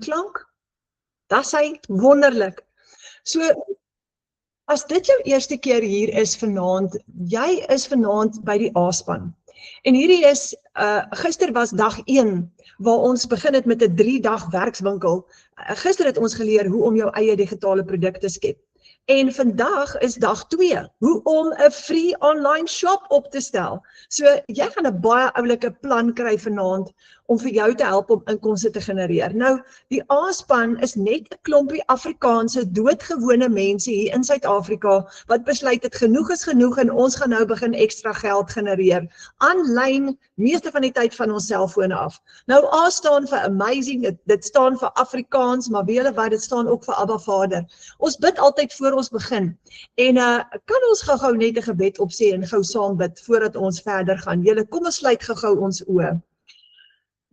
klank. Dat is wonderlik. So, as dit jou eerste keer hier is vanaand, jy is vanaand by die A-span. En hierdie is, gister was dag 1, waar ons begin het met 'n 3-dag werkswinkel. Gister het ons geleer hoe om jou eie digitale produk te skep. En vandag is dag 2, hoe om 'n free online shop op te stel. So, jy gaan 'n baie oulike plan kry vanaand om vir jou te help om inkomste te genereer. Nou, die A-span is net 'n klompie Afrikaanse doodgewone mense hier in Suid-Afrika wat besluit het genoeg is genoeg en ons gaan nou begin ekstra geld genereer. Aanlyn, meeste van die tyd van ons selfone af. Nou, A staan vir amazing, dit staan vir Afrikaans, maar weet julle wat, dit staan ook vir Abba Vader. Ons bid altyd voor ons begin. En kan ons gou net 'n gebed opsê en gou saam bid voordat ons verder gaan. Julle, kom ons sluit gou ons oë.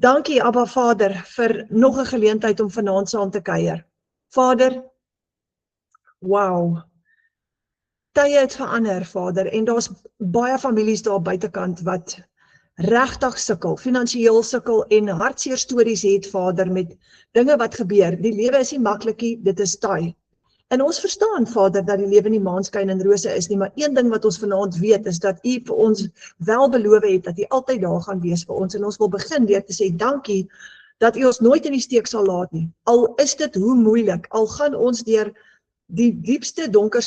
Dankie Abba Vader vir nog 'n geleentheid om vanaand saam te kuier. Vader, wow. Tye het verander, Vader, en daar's baie families daar buitekant wat regtig sukkel, finansiëel sukkel en hartseer stories het, Vader, met dinge wat gebeur. Die lewe is nie maklikie, dit is taai. En ons verstaan, Vader, dat die lewe nie maanskyn en rose is nie, maar een ding wat ons vanaand weet, is dat U vir ons wel beloof het, dat U altyd daar gaan wees vir ons, en ons wil begin deur te sê, dankie, dat U ons nooit in die steek sal laat nie. Al is dit hoe moeilik, al gaan ons deur die diepste donker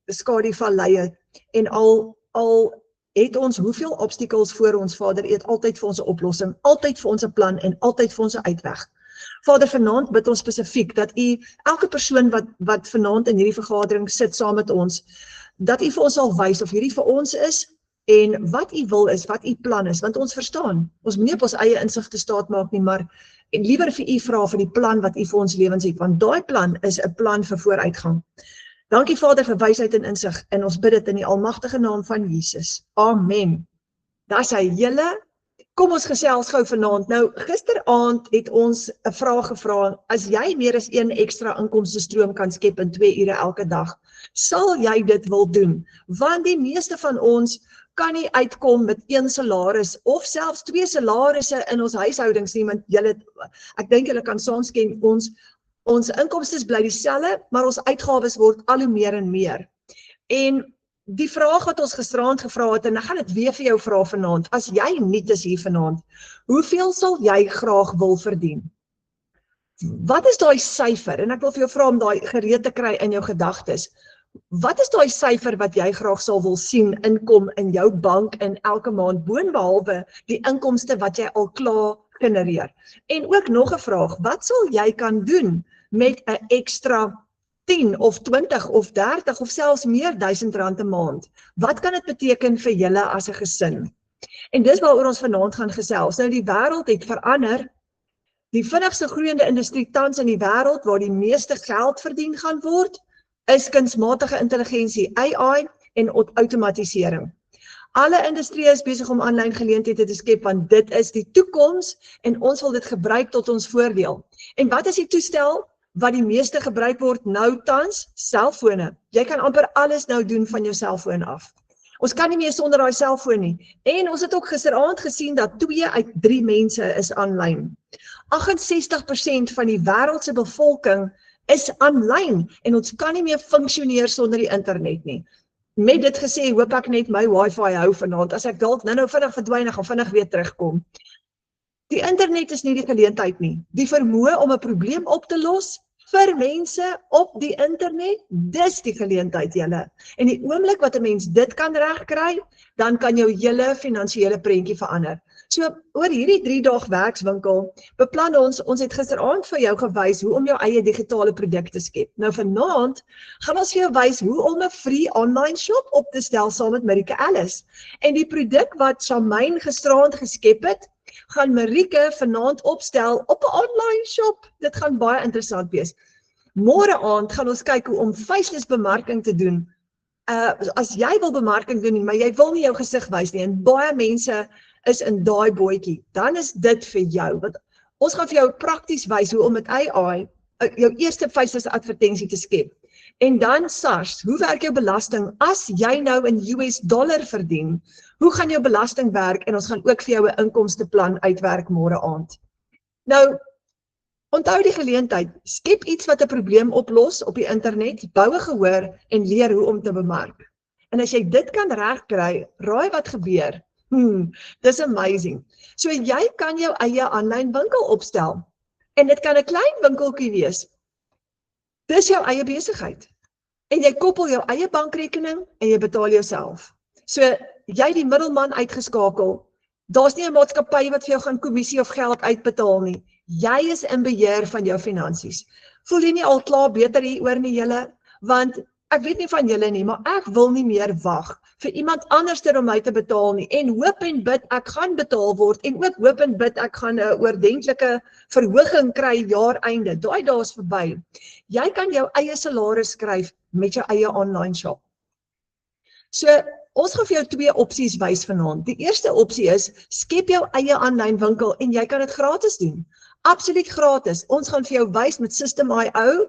skaduvalleie, en al het ons hoeveel obstacles voor ons, Vader, U het altyd vir ons 'n oplossing, altyd vir ons 'n plan, en altyd vir ons 'n uitweg. Vader, vanaand bid ons spesifiek, dat U, elke persoon wat vanaand in hierdie vergadering sit saam met ons, dat U vir ons sal wys of hierdie vir ons is, en wat U wil is, wat U plan is, want ons verstaan, ons moet nie op ons eie insig te staat maak nie, maar liewer vir U vra vir die plan wat U vir ons lewens het, want daai plan is 'n plan vir vooruitgang. Dankie Vader vir wysheid en insig, en ons bid dit in die almagtige naam van Jesus. Amen. Daar sê julle, kom ons gesels gou vanaand. Nou, gisteraand het ons 'n vraag gevra, as jy meer as 1 ekstra inkomstestroom kan skep in 2 ure elke dag, sal jy dit wil doen? Want die meeste van ons kan nie uitkom met 1 salaris, of selfs 2 salarisse in ons huishoudings nie, want julle, ek dink julle kan saamstem, ons inkomstes bly dieselfde, maar ons uitgawes word al hoe meer en meer. En die vraag wat ons gisteraand gevra het, en ek gaan dit weer vir jou vra vanaand, as jy nuut is hier vanaand, hoeveel sal jy graag wil verdien? Wat is daai syfer? En ek wil vir jou vra om daai gereed te kry in jou gedagtes. Wat is daai syfer wat jy graag sal wil sien inkom in jou bank in elke maand, boonbehalwe die inkomste wat jy al klaar genereer? En ook nog 'n vraag, wat sal jy kan doen met 'n ekstra 10 of 20 of 30 of selfs meer R1000 'n maand? Wat kan dit beteken vir julle as 'n gesin? En dis waaroor ons vanaand gaan gesels. Nou, die wêreld het verander. Die vinnigste groeiende industrie tans in die wêreld waar die meeste geld verdien gaan word, is kunsmatige intelligensie, AI en outomatisering. Alle industrie is besig om aanlyn geleenthede te skep, want dit is die toekoms en ons wil dit gebruik tot ons voordeel. En wat is die toestel wat die meeste gebruik word nou tans? Selfone. Jy kan amper alles nou doen van jou selfoon af. Ons kan nie meer sonder daai selfoon nie. En ons het ook gisteraand gesien dat 2 uit 3 mense is aanlyn. 68% van die wêreld se bevolking is aanlyn en ons kan nie meer funksioneer sonder die internet nie. Met dit gesê, hoop ek net my wifi hou vanaand. As ek dalk nou vinnig verdwyn, ek gaan vinnig weer terugkom. Die internet is nie die geleentheid nie. Die vermoë om 'n probleem op te los vir mense op die internet, dis die geleentheid julle. En die oomblik wat 'n mens dit kan regkry, dan kan jou hele finansiële prentjie verander. So, oor hierdie 3-dag werkswinkel, beplan ons het gisteraand vir jou gewys hoe om jou eie digitale produk te skep. Nou vanaand gaan ons vir jou wys hoe om 'n free online shop op te stel saam met Marike Ellis. En die produk wat Shamaine gisteraand geskep het, gaan Marike vanaand opstel op 'n online shop. Dit gaan baie interessant wees. Môre aand gaan ons kyk hoe om faceless bemarking te doen. As jy wil bemarking doen, maar jy wil nie jou gesig wys nie, en baie mense is in daai bootjie, dan is dit vir jou. Want ons gaan vir jou prakties wys hoe om met AI jou eerste faceless advertensie te skep. En dan SARS, hoe werk jou belasting as jy nou in US$ verdien? Hoe gaan jou belasting werk? En ons gaan ook vir jou 'n inkomsteplan uitwerk môre aand. Nou, Onthou die geleentheid, skep iets wat 'n probleem oplos op die internet, bou 'n gehoor en leer hoe om te bemark. En as jy dit kan regkry, raai wat gebeur. Dis amazing. So jy kan jou eie aanlyn winkel opstel. En dit kan 'n klein winkeltjie wees. Dis jou eie besigheid. En jy koppel jou eie bankrekening en jy betaal jouself. So jy die middelman uitgeskakel. Daar's nie 'n maatskappy wat vir jou gaan kommissie of geld uitbetaal nie. Jy is in beheer van jou finansies. Voel jy nie al klaar beter hieroor nie julle? Want ek weet nie van julle nie, maar ek wil nie meer wag vir iemand anders om my te betaal nie. En hoop en bid ek gaan betaal word en ook hoop en bid ek gaan 'n oordentlike verhoging kry jaareinde. Daai dae is verby. Jy kan jou eie salaris skryf met jou eie online shop. So ons gaan vir jou 2 opsies wys vanaand. Die eerste opsie is, skep jou eie aanlyn winkel en jy kan dit gratis doen. Absoluut gratis. Ons gaan vir jou wys met System.io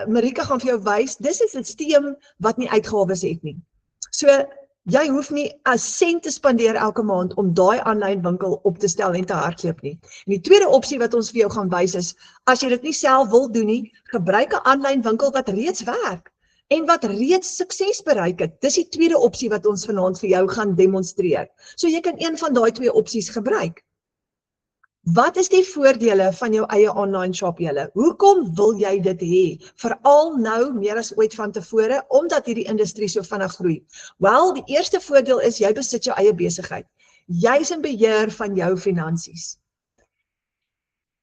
Marika gaan vir jou wys, dis 'n stelsel wat nie uitgawes het nie. So jy hoef nie 'n sent te spandeer elke maand om daai aanlyn winkel op te stel en te hardloop nie. En die tweede opsie wat ons vir jou gaan wys is, as jy dit nie self wil doen nie, gebruik 'n aanlyn winkel wat reeds werk en wat reeds sukses bereik het. Dis die tweede opsie wat ons vanaand vir jou gaan demonstreer. So jy kan een van daai 2 opsies gebruik. Wat is die voordele van jou eie online shop julle? Hoekom wil jy dit hê? Veral nou meer as ooit van tevore, omdat hierdie industrie so vinnig groei. Wel, die eerste voordeel is jy besit jou eie besigheid. Jy's in beheer van jou finansies.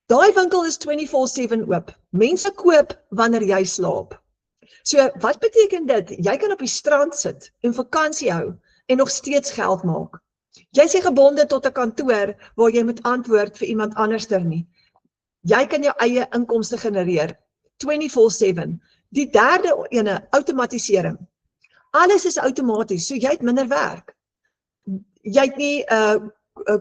Daai winkel is 24/7 oop. Mense koop wanneer jy slaap. So, wat beteken dit? Jy kan op die strand sit en vakansie hou en nog steeds geld maak. Jy is nie gebonde tot 'n kantoor waar jy moet antwoord vir iemand anderster nie. Jy kan jou eie inkomste genereer 24/7. Die derde ene, outomatisering. Alles is outomaties, so jy het minder werk. Jy het nie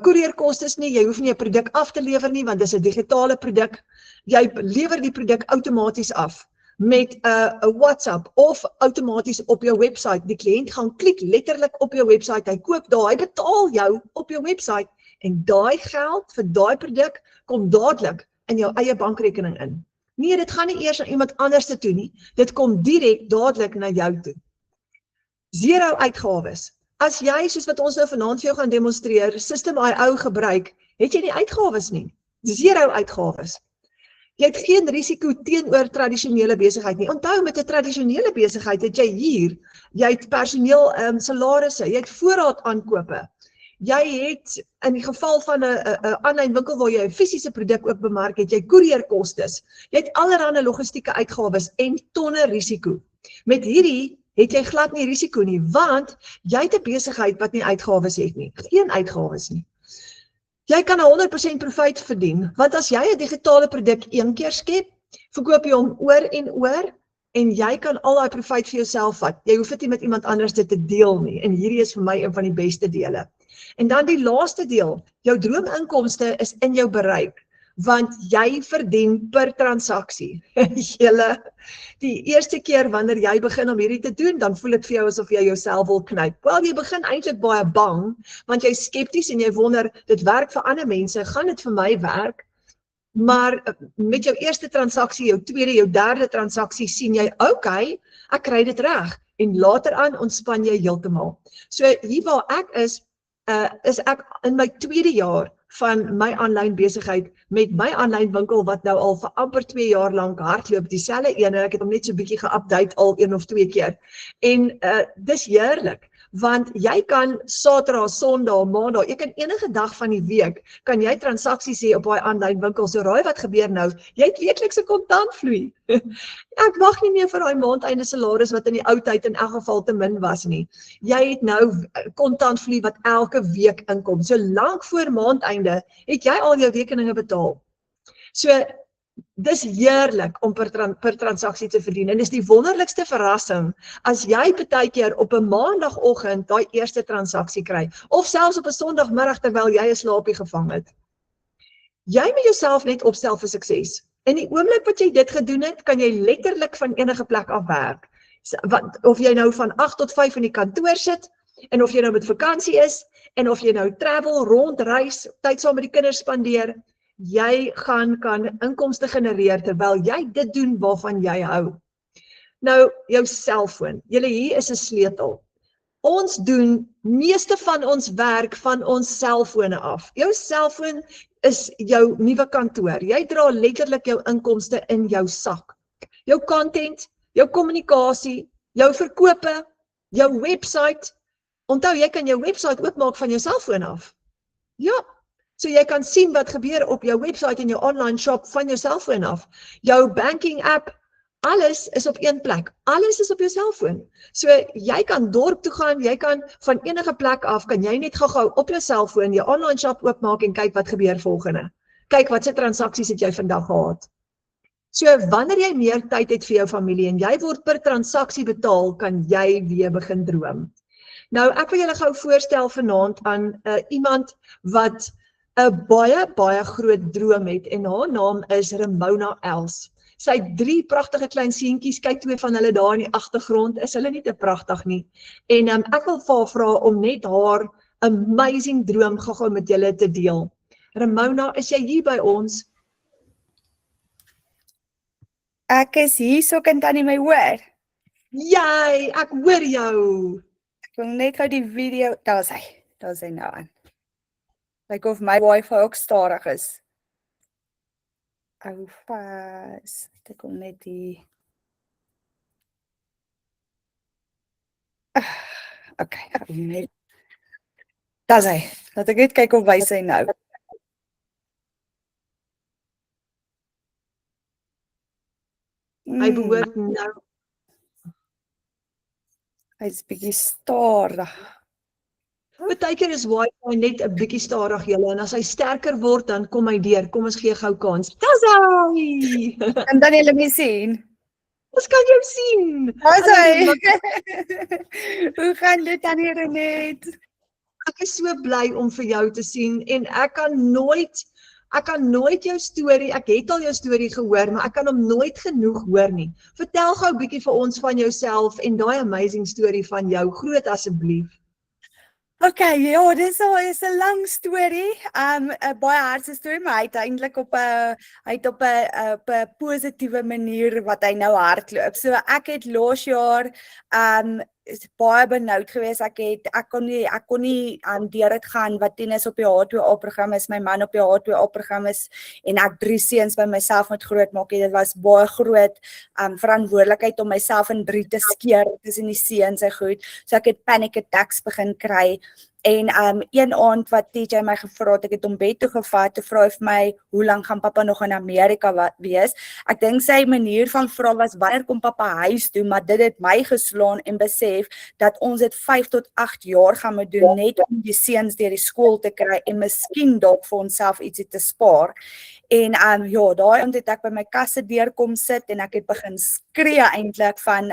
koerierkostes nie, jy hoef nie 'n produk af te lewer nie, want dis 'n digitale produk. Jy lewer die produk outomaties af met 'n WhatsApp of outomaties op jou website. Die kliënt gaan klik letterlik op jou website, hy koop daar, hy betaal jou op jou website en daai geld vir daai produk kom dadelik in jou eie bankrekening in. Nee, dit gaan nie eers aan iemand anders toe nie, dit kom direk dadelik na jou toe. 0 uitgawes. As jy, soos wat ons nou vanaand vir jou gaan demonstreer, System.io gebruik, het jy nie uitgawes nie. 0 uitgawes. Jy het geen risiko teenoor tradisionele besigheid nie. Onthou, met 'n tradisionele besigheid het jy het personeel, salarisse, jy het voorraad aankope. Jy het, in die geval van 'n aanlyn winkel waar jy 'n fisiese produk ook bemark, het jy koerierkostes. Jy het allerlei logistieke uitgawes en tonne risiko. Met hierdie het jy glad nie risiko nie, want jy het 'n besigheid wat nie uitgawes het nie. Geen uitgawes nie. Jy kan 100% profiet verdien, want as jy 'n digitale produk een keer skep, verkoop jy hom oor en jy kan al daai profiet vir jouself vat. Jy hoef dit nie met iemand anders te deel nie, en hierdie is vir my een van die beste dele. En dan die laaste deel, jou droominkomste is in jou bereik, want jy verdien per transaksie. Julle, die eerste keer wanneer jy begin om hierdie te doen, dan voel dit vir jou asof jy jouself wil knyp. Wel, jy begin eintlik baie bang, want jy is skepties en jy wonder, dit werk vir ander mense, gaan dit vir my werk? Maar met jou eerste transaksie, jou tweede, jou derde transaksie sien jy, okay, ek kry dit reg, en later aan ontspan jy heeltemal. So hier waar ek is ek in my tweede jaar van my aanlyn besigheid met my aanlyn winkel wat nou al vir amper 2 jaar lank hardloop, dieselfde een, en ek het hom net so bietjie geupdate al 1 of 2 keer. En dis heerlik, want jy kan Saterdag, Sondag, Maandag, jy kan enige dag van die week, kan jy transaksies hê op daai aanlyn winkel, so raai wat gebeur nou, jy het weeklikse kontantvloei. Ek wag nie meer vir daai maandeinde salaris wat in die ou tyd in elk geval te min was nie. Jy het nou kontantvloei wat elke week inkom. So lank voor maandeinde het jy al jou rekeninge betaal. So dis heerlik om per transaksie te verdien. En dis die wonderlikste verrassing as jy partykeer op 'n maandagoggend daai eerste transaksie kry, of selfs op 'n Sondagmiddag terwyl jy 'n slaapie gevang het. Jy moet jouself net opstel vir sukses. In die oomblik wat jy dit gedoen het, kan jy letterlik van enige plek af werk. Of jy nou van 8 tot 5 in die kantoor sit, en of jy nou met vakansie is, en of jy nou travel, rondreis, tyd saam met die kinders spandeer, jy kan inkomste genereer terwyl jy dit doen waarvan jy hou. Nou, jou selfoon. Julle, hier is 'n sleutel. Ons doen meeste van ons werk van ons selfone af. Jou selfoon is jou nuwe kantoor. Jy dra letterlik jou inkomste in jou sak. Jou content, jou kommunikasie, jou verkope, jou website. Onthou, jy kan jou website oopmaak van jou selfoon af. Ja, so jy kan sien wat gebeur op jou website en jou online shop van jou selfoon af. Jou banking app, alles is op een plek. Alles is op jou selfoon. So jy kan dorp toe gaan, jy kan van enige plek af, kan jy net gou op jou selfoon jou online shop oopmaak en kyk wat gebeur volgende. Kyk wat se transaksies het jy vandag gehad. So wanneer jy meer tyd het vir jou familie en jy word per transaksie betaal, kan jy weer begin droom. Nou ek wil julle gou voorstel vanaand aan iemand wat 'n baie groot droom het en haar naam is Ramona Els. Sy het 3 pragtige klein seentjies, kyk 2 van hulle daar in die agtergrond, is hulle nie te pragtig nie. En ek wil vir haar vra om net haar amazing droom gou met julle te deel. Ramona, is jy hier by ons? Ek is hier, so kan Tannie my hoor. Jy, ek hoor jou. Ek wil net gou die video, daar is hy nou aan. Lyk of my wifi ook stadig is. Hou vas, ek kom net die... Okay, net... Daar is hy, laat ek net kyk of wys hy nou. Hy behoort nou. Hy is bietjie stadig. Partykeer is wifi net 'n bietjie stadig julle en as hy sterker word dan kom hy deur. Kom ons gee gou kans. Dis hy. En dan julle my sien. Ons kan jou sien. Dis hy. Hoe gaan dit dan hier net? Ek is so bly om vir jou te sien en ek kan nooit jou storie, ek het al jou storie gehoor, maar ek kan hom nooit genoeg hoor nie. Vertel gou 'n bietjie vir ons van jouself en daai amazing storie van jou, groot asseblief. Okay, ja, dis is 'n lang storie, 'n baie hartse storie, maar hy het eintlik op 'n positiewe manier wat hy nou hardloop. So ek het laas jaar is baie benoud geweest. Ek kon nie deur dit gaan wat Tinus op die H2A program is, my man op die H2A program is en ek 3 seuns by myself moet grootmaak. Dit was baie groot verantwoordelikheid om myself in 3 te skeer tussen die seuns en goed. So ek het panic attacks begin kry. En een aand wat TJ my gevra het, ek het hom bed toe gevat, te vra vir my, hoe lank gaan pappa nog in Amerika wees? Ek dink sy manier van vra was, wanneer kom pappa huis toe, maar dit het my geslaan en besef, dat ons dit 5 tot 8 jaar gaan moet doen, net om die seuns deur die skool te kry, en miskien dalk vir onsself ietsie te spaar. En ja, daai aand het ek by my kasse deur kom sit, en ek het begin skree eintlik van,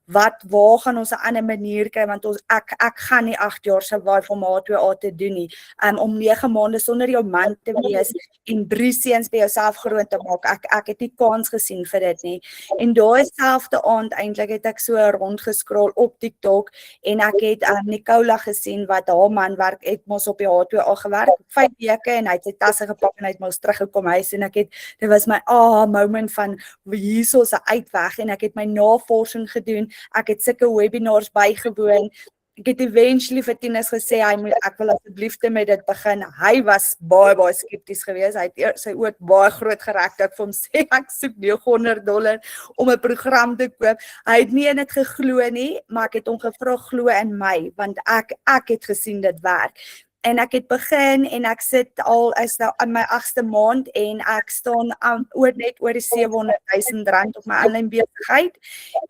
waar gaan ons 'n ander manier kry, want ek gaan nie 8 jaar survive om H2A te doen nie, om 9 maande sonder jou man te wees, en 3 seuns by jouself groot te maak, ek het nie kans gesien vir dit nie, en daai selfde aand eintlik het ek so rondgescroll op TikTok, en ek het Nicola gesien, wat haar man werk, het mos op die H2A gewerk, 5 weke, en hy het sy tasse gepak, en hy het mos teruggekom huis, en dit was my moment van, hierso is 'n uitweg, en ek het my navorsing gedoen, ek het sulke webinars bygewoon, ek het eventually vir Tinus gesê, ek wil asseblief met dit begin. Hy was baie skepties geweest. Hy het sy oë baie groot gerek, dat ek vir hom sê, ek soek $900 om 'n program te koop. Hy het nie in dit geglo nie, maar ek het hom gevra, glo in my, want ek het gesien dit werk. En ek het begin, en ek sit is nou aan my 8ste maand, en ek staan net oor die R700,000 op my aanlyn besigheid,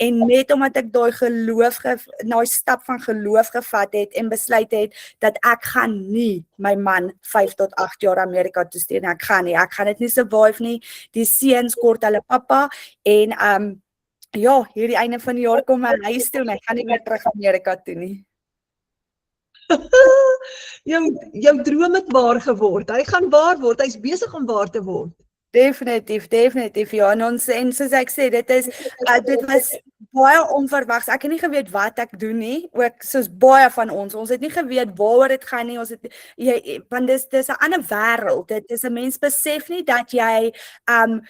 en net omdat ek daai stap van geloof gevat het, en besluit het, dat ek gaan nie my man 5 tot 8 jaar Amerika toe stuur, ek gaan dit nie survive nie, die seuns kort hulle pappa, en ja, hierdie einde van die jaar kom hy huis toe, en hy gaan nie meer terug Amerika toe nie. Jou droom het waar geword, hy gaan waar word, hy is besig om waar te word. Definitief, ja, en soos ek sê, dit was baie onverwags. Ek het nie geweet wat ek doen nie. Ook soos baie van ons. Ons het nie geweet waaroor dit gaan nie. Ons het want dis 'n ander wêreld. Dit is 'n mens besef nie dat jy 'n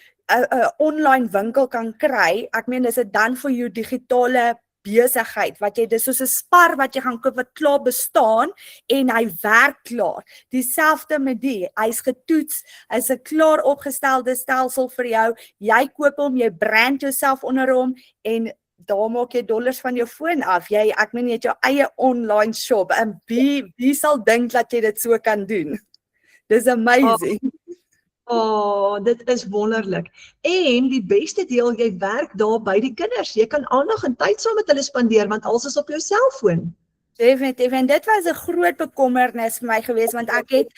online winkel kan kry. Ek meen dis 'n dan vir jou digitale besigheid wat jy dis soos 'n spar wat jy gaan koop wat klaar bestaan en hy werk klaar. Dieselfde met hy's getoets, hy's 'n klaar opgestelde stelsel vir jou. Jy koop hom, jy brand jouself onder hom en daar maak jy dollars van jou foon af. Ek meen jy het jou eie online shop en wie sal dink dat jy dit so kan doen? Dis amazing. Dit is wonderlik. En die beste deel, jy werk daar by die kinders. Jy kan aandag en tyd saam met hulle spandeer want alles is op jou selfoon. Definitief, en dit was 'n groot bekommernis vir my geweest want ek het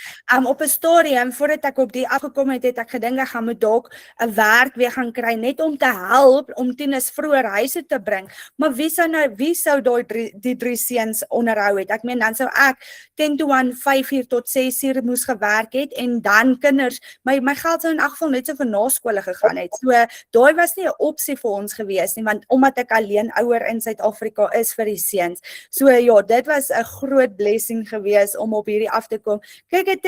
op 'n stadium voordat ek op die afgekom het ek gedink ek gaan met dalk 'n werk weer gaan kry net om te help om tieners vroeër huise te bring. Maar wie sou die drie seuns onderhou het? Ek meen dan sou ek 10 to 1 5 uur tot 6 uur moes gewerk het en dan kinders my geld sou in elk geval net so vir naskole gegaan het. So daai was nie 'n opsie vir ons geweest nie want omdat ek alleen ouer in Suid-Afrika is vir die seuns. So ja, dit was 'n groot blessing gewees om op hierdie af te kom. Kyk,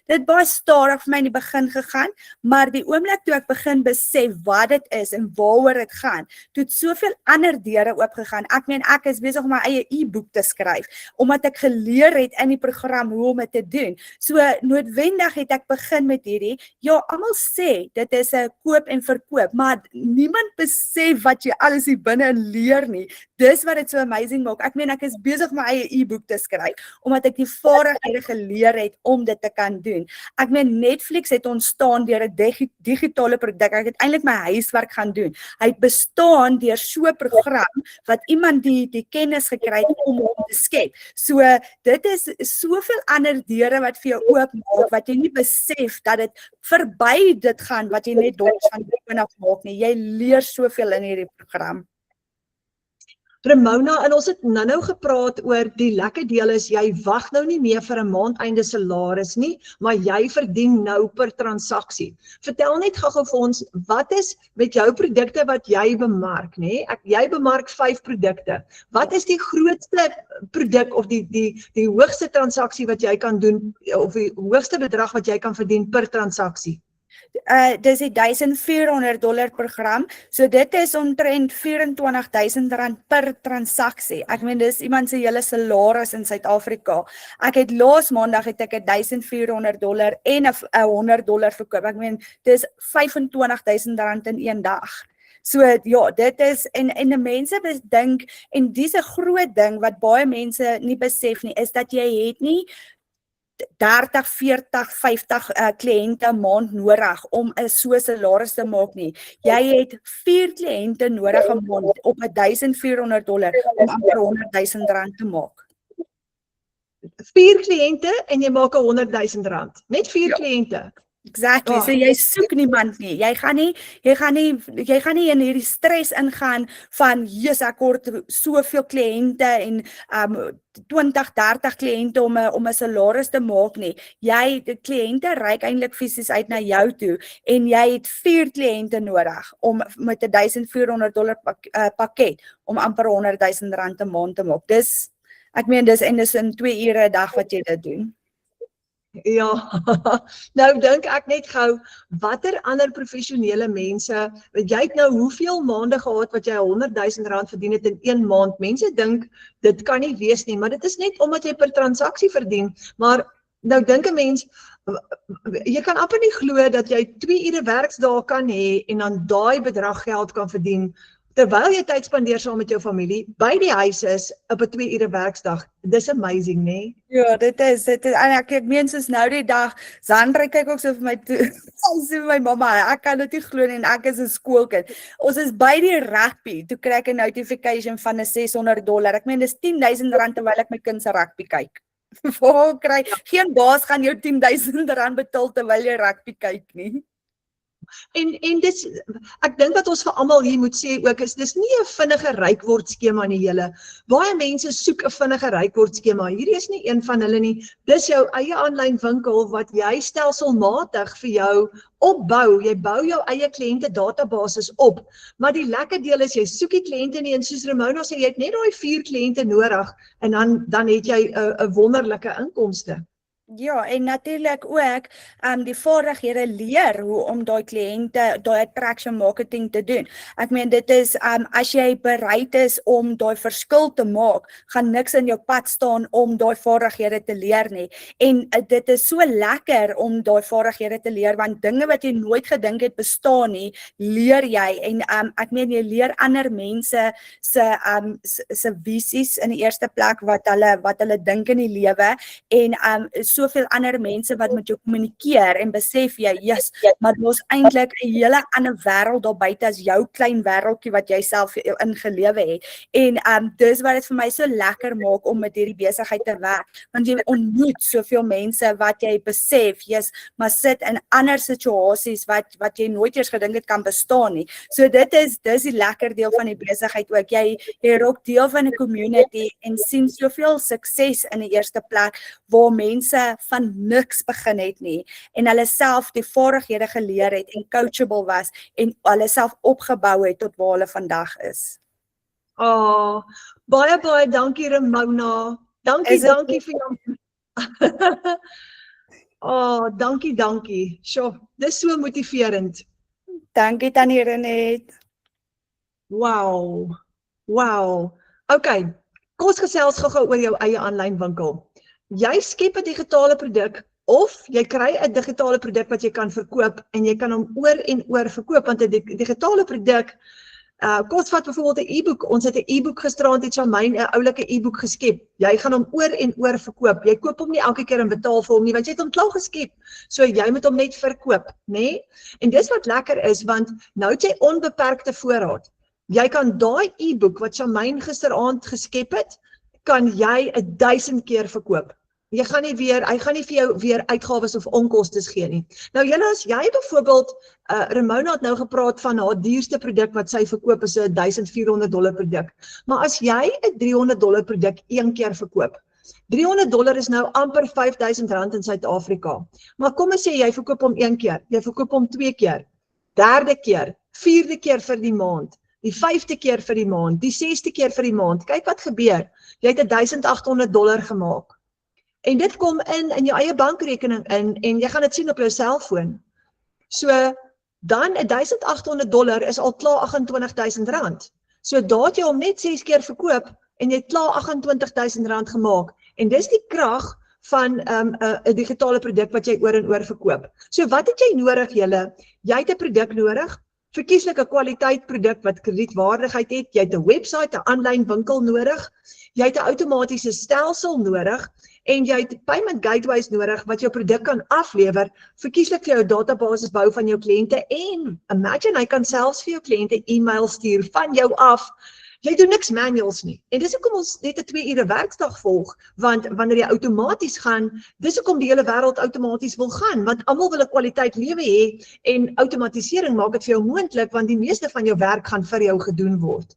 dit baie stadig vir my in die begin gegaan, maar die oomblik toe ek begin besef wat dit is en waaroor dit gaan, toe het soveel ander deure oopgegaan. Ek meen ek is besig om my eie e-boek te skryf, omdat ek geleer het in die program hoe om dit te doen. So noodwendig het ek begin met hierdie, ja, almal sê dit is 'n koop en verkoop, maar niemand besef wat jy alles hier binne leer nie. Dis wat dit so amazing maak. Ek meen ek is besig om my eie e-boek te skryf omdat ek die vaardighede geleer het om dit te kan doen. Ek meen Netflix het ontstaan deur 'n digitale produk. Ek het eintlik my huiswerk gaan doen. Hy het bestaan deur so 'n program wat iemand die kennis gekry het om hom te skep. So dit is soveel ander deure wat vir jou oopmaak wat jy nie besef dat dit verby dit gaan wat jy net dollars van boek af maak nie. Jy leer soveel in hierdie program. Ramona, en ons het nou gepraat oor die lekker deel is, jy wag nou nie meer vir 'n maandeinde salaris nie, maar jy verdien nou per transaksie. Vertel net gou-gou vir ons, wat is met jou produkte wat jy bemark, nê? Jy bemark 5 produkte. Wat is die grootste produk of die hoogste transaksie wat jy kan doen, of die hoogste bedrag wat jy kan verdien per transaksie? Dis die $1,400 program. So dit is omtrent R24,000 per transaksie. Ek meen dis iemand se hele salaris in Suid-Afrika. Ek het laas maandag het ek $1,400 en $100 verkoop. Ek meen dis R25,000 in een dag. So ja, dit is en die mense dink en dis 'n groot ding wat baie mense nie besef nie, is dat jy het nie 30, 40, 50 kliënte 'n maand nodig om 'n so salaris te maak nie. Jy het 4 kliënte nodig 'n maand op $1,400 om amper R100,000 te maak. 4 kliënte en jy maak R100,000. Net 4 kliënte. Exactly. So jy soek niemand nie. Jy gaan nie in hierdie stres ingaan van ek kort soveel kliënte en 20, 30 kliënte om 'n salaris te maak nie. Die kliënte reik eintlik fisies uit na jou toe en jy het 4 kliënte nodig om met $1,400 pakket om amper R100,000 'n maand te maak. Ek meen dis in 2 ure 'n dag wat jy dit doen. Ja, nou dink ek net gou, watter ander professionele mense, jy het nou hoeveel maande gehad wat jy R100,000 verdien het in 1 maand, mense dink, dit kan nie wees nie, maar dit is net omdat jy per transaksie verdien, maar nou dink 'n mens, jy kan amper nie glo dat jy 2 ure werksdae kan hê en dan daai bedrag geld kan verdien, terwyl jy tyd spandeer saam met jou familie, by die huis is, op 'n 2 ure werksdag. Dis amazing, né? Ja, dit is, en ek meen soos nou die dag, Sandra kyk ook so vir my toe, sy sê vir my mamma, ek kan dit nie glo nie en ek is 'n skoolkind. Ons is by die rugby, toe kry ek 'n notification van $600. Ek meen dis R10,000 terwyl ek my kind se rugby kyk. Geen baas gaan jou R10,000 betaal terwyl jy rugby kyk nie. en ek dink wat ons vir almal hier moet sê ook is, dis nie 'n vinnige rykword skema nie julle. Baie mense soek 'n vinnige rykword skema. Hierdie is nie een van hulle nie. Dis jou eie aanlyn winkel wat jy stelselmatig vir jou opbou. Jy bou jou eie kliënte databasis op. Maar die lekker deel is jy soek die kliënte nie en soos Ramona sê, jy het net daai 4 kliënte nodig en dan het jy 'n wonderlike inkomste. Ja, en natuurlik ook die vaardighede leer hoe om daai kliënte, daai attraction marketing te doen. Ek meen dit is as jy bereid is om daai verskil te maak, gaan niks in jou pad staan om daai vaardighede te leer nie. En dit is so lekker om daai vaardighede te leer want dinge wat jy nooit gedink het bestaan nie, leer jy en ek meen jy leer ander mense se visies in die eerste plek wat hulle dink in die lewe en soveel ander mense wat met jou kommunikeer en besef jy, yes, maar daar's eintlik 'n hele ander wêreld daar buite as jou klein wêreldjie wat jy self ingelewe het. En dis wat dit vir my so lekker maak om met hierdie besigheid te werk, want jy ontmoet soveel mense wat jy besef, yes, maar sit in ander situasies wat jy nooit eers gedink het kan bestaan nie. So dis die lekker deel van die besigheid ook. Jy raak deel van 'n community en sien soveel sukses in die eerste plek waar mense van niks begin het nie en hulle self die vaardighede geleer het en coachable was en hulle self opgebou het tot waar hulle vandag is. Baie dankie Ramona. Dankie vir jou. Dankie. Sjoe, dis so motiverend. Dankie Tannie Renet. Wow. Okay, kom ons gesels gou-gou oor jou eie aanlyn winkel. Jy skep 'n digitale produk of jy kry 'n digitale produk wat jy kan verkoop en jy kan hom oor en oor verkoop want 'n digitale produk kom ons vat byvoorbeeld 'n e-boek. Ons het 'n e-boek gisteraand het Shamaine 'n oulike e-boek geskep. Jy gaan hom oor en oor verkoop. Jy koop hom nie elke keer en betaal vir hom nie want jy het hom klaar geskep. So jy moet hom net verkoop, nê? En dis wat lekker is want nou het jy onbeperkte voorraad. Jy kan daai e-boek wat Shamaine gisteraand geskep het, kan jy 1000 keer verkoop. Hy gaan nie vir jou weer uitgawes of onkostes gee nie. Nou julle as jy byvoorbeeld Ramona het nou gepraat van haar duurste produk wat sy verkoop is 'n $1,400 produk. Maar as jy 'n $300 produk een keer verkoop, $300 is nou amper R5,000 in Suid-Afrika. Maar kom ons sê jy verkoop hom een keer, jy verkoop hom 2 keer, 3de keer, 4de keer vir die maand. Die 5de keer vir die maand, die 6de keer vir die maand. Kyk wat gebeur. Jy het $1,800 gemaak. En dit kom in jou eie bankrekening in en jy gaan dit sien op jou selfoon. So dan $1,800 is al klaar R28,000. So daar het jy hom net 6 keer verkoop en jy het klaar R28,000 gemaak. En dis die krag van 'n digitale produk wat jy oor en oor verkoop. So wat het jy nodig julle? Jy het 'n produk nodig. Verkieslik 'n kwaliteit produk wat kredietwaardigheid het, jy het 'n webwerf, 'n aanlyn winkel nodig, jy het 'n outomatiese stelsel nodig en jy het payment gateways nodig wat jou produk kan aflewer, verkieslik vir jou database bou van jou kliënte en imagine hy kan selfs vir jou kliënte e-mail stuur van jou af. Jy doen niks manuals nie. En dis hoekom ons net 'n 2 ure werkdag volg, want wanneer jy outomaties gaan, dis hoekom die hele wêreld outomaties wil gaan, want almal wil 'n kwaliteit lewe hê en outomatisering maak dit vir jou moontlik want die meeste van jou werk gaan vir jou gedoen word.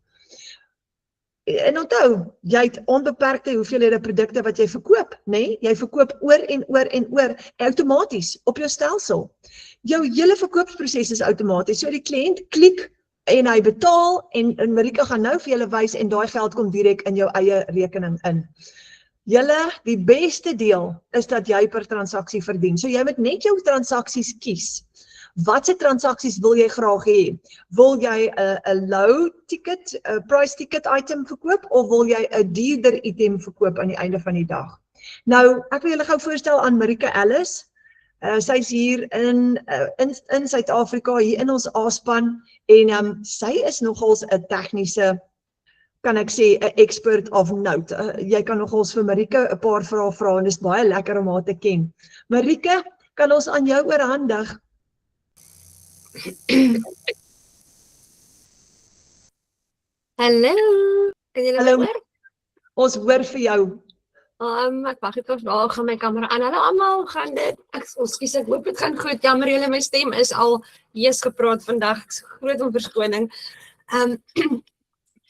En onthou, jy het onbeperkte hoeveelhede produkte wat jy verkoop, nê? Jy verkoop oor en oor outomaties op jou stelsel. Jou hele verkoopsproses is outomaties. So die kliënt klik en hy betaal en Marika gaan nou vir julle wys en daai geld kom direk in jou eie rekening in. Julle, die beste deel is dat jy per transaksie verdien. So jy moet net jou transaksies kies. Watse transaksies wil jy graag hê? Wil jy 'n low ticket, 'n price ticket item verkoop of wil jy 'n duurder item verkoop aan die einde van die dag? Nou, ek wil julle gou voorstel aan Marika Ellis. Sy's hier in Suid-Afrika, hier in ons A-span en sy is nogals 'n tegniese, kan ek sê, 'n expert of note. Jy kan nogals vir Marika 'n paar vrae vra en dit is baie lekker om haar te ken. Marika, kan ons aan jou oorhandig? Hallo, kan julle my hoor? Ons hoor vir jou. Ek wag net of daar gaan my kamera aan. Hallo almal, gaan dit? Ekskuus, ek hoop dit gaan goed. Jammer julle, my stem is al hees gepraat vandag. Ek's groot om verskoning. Um,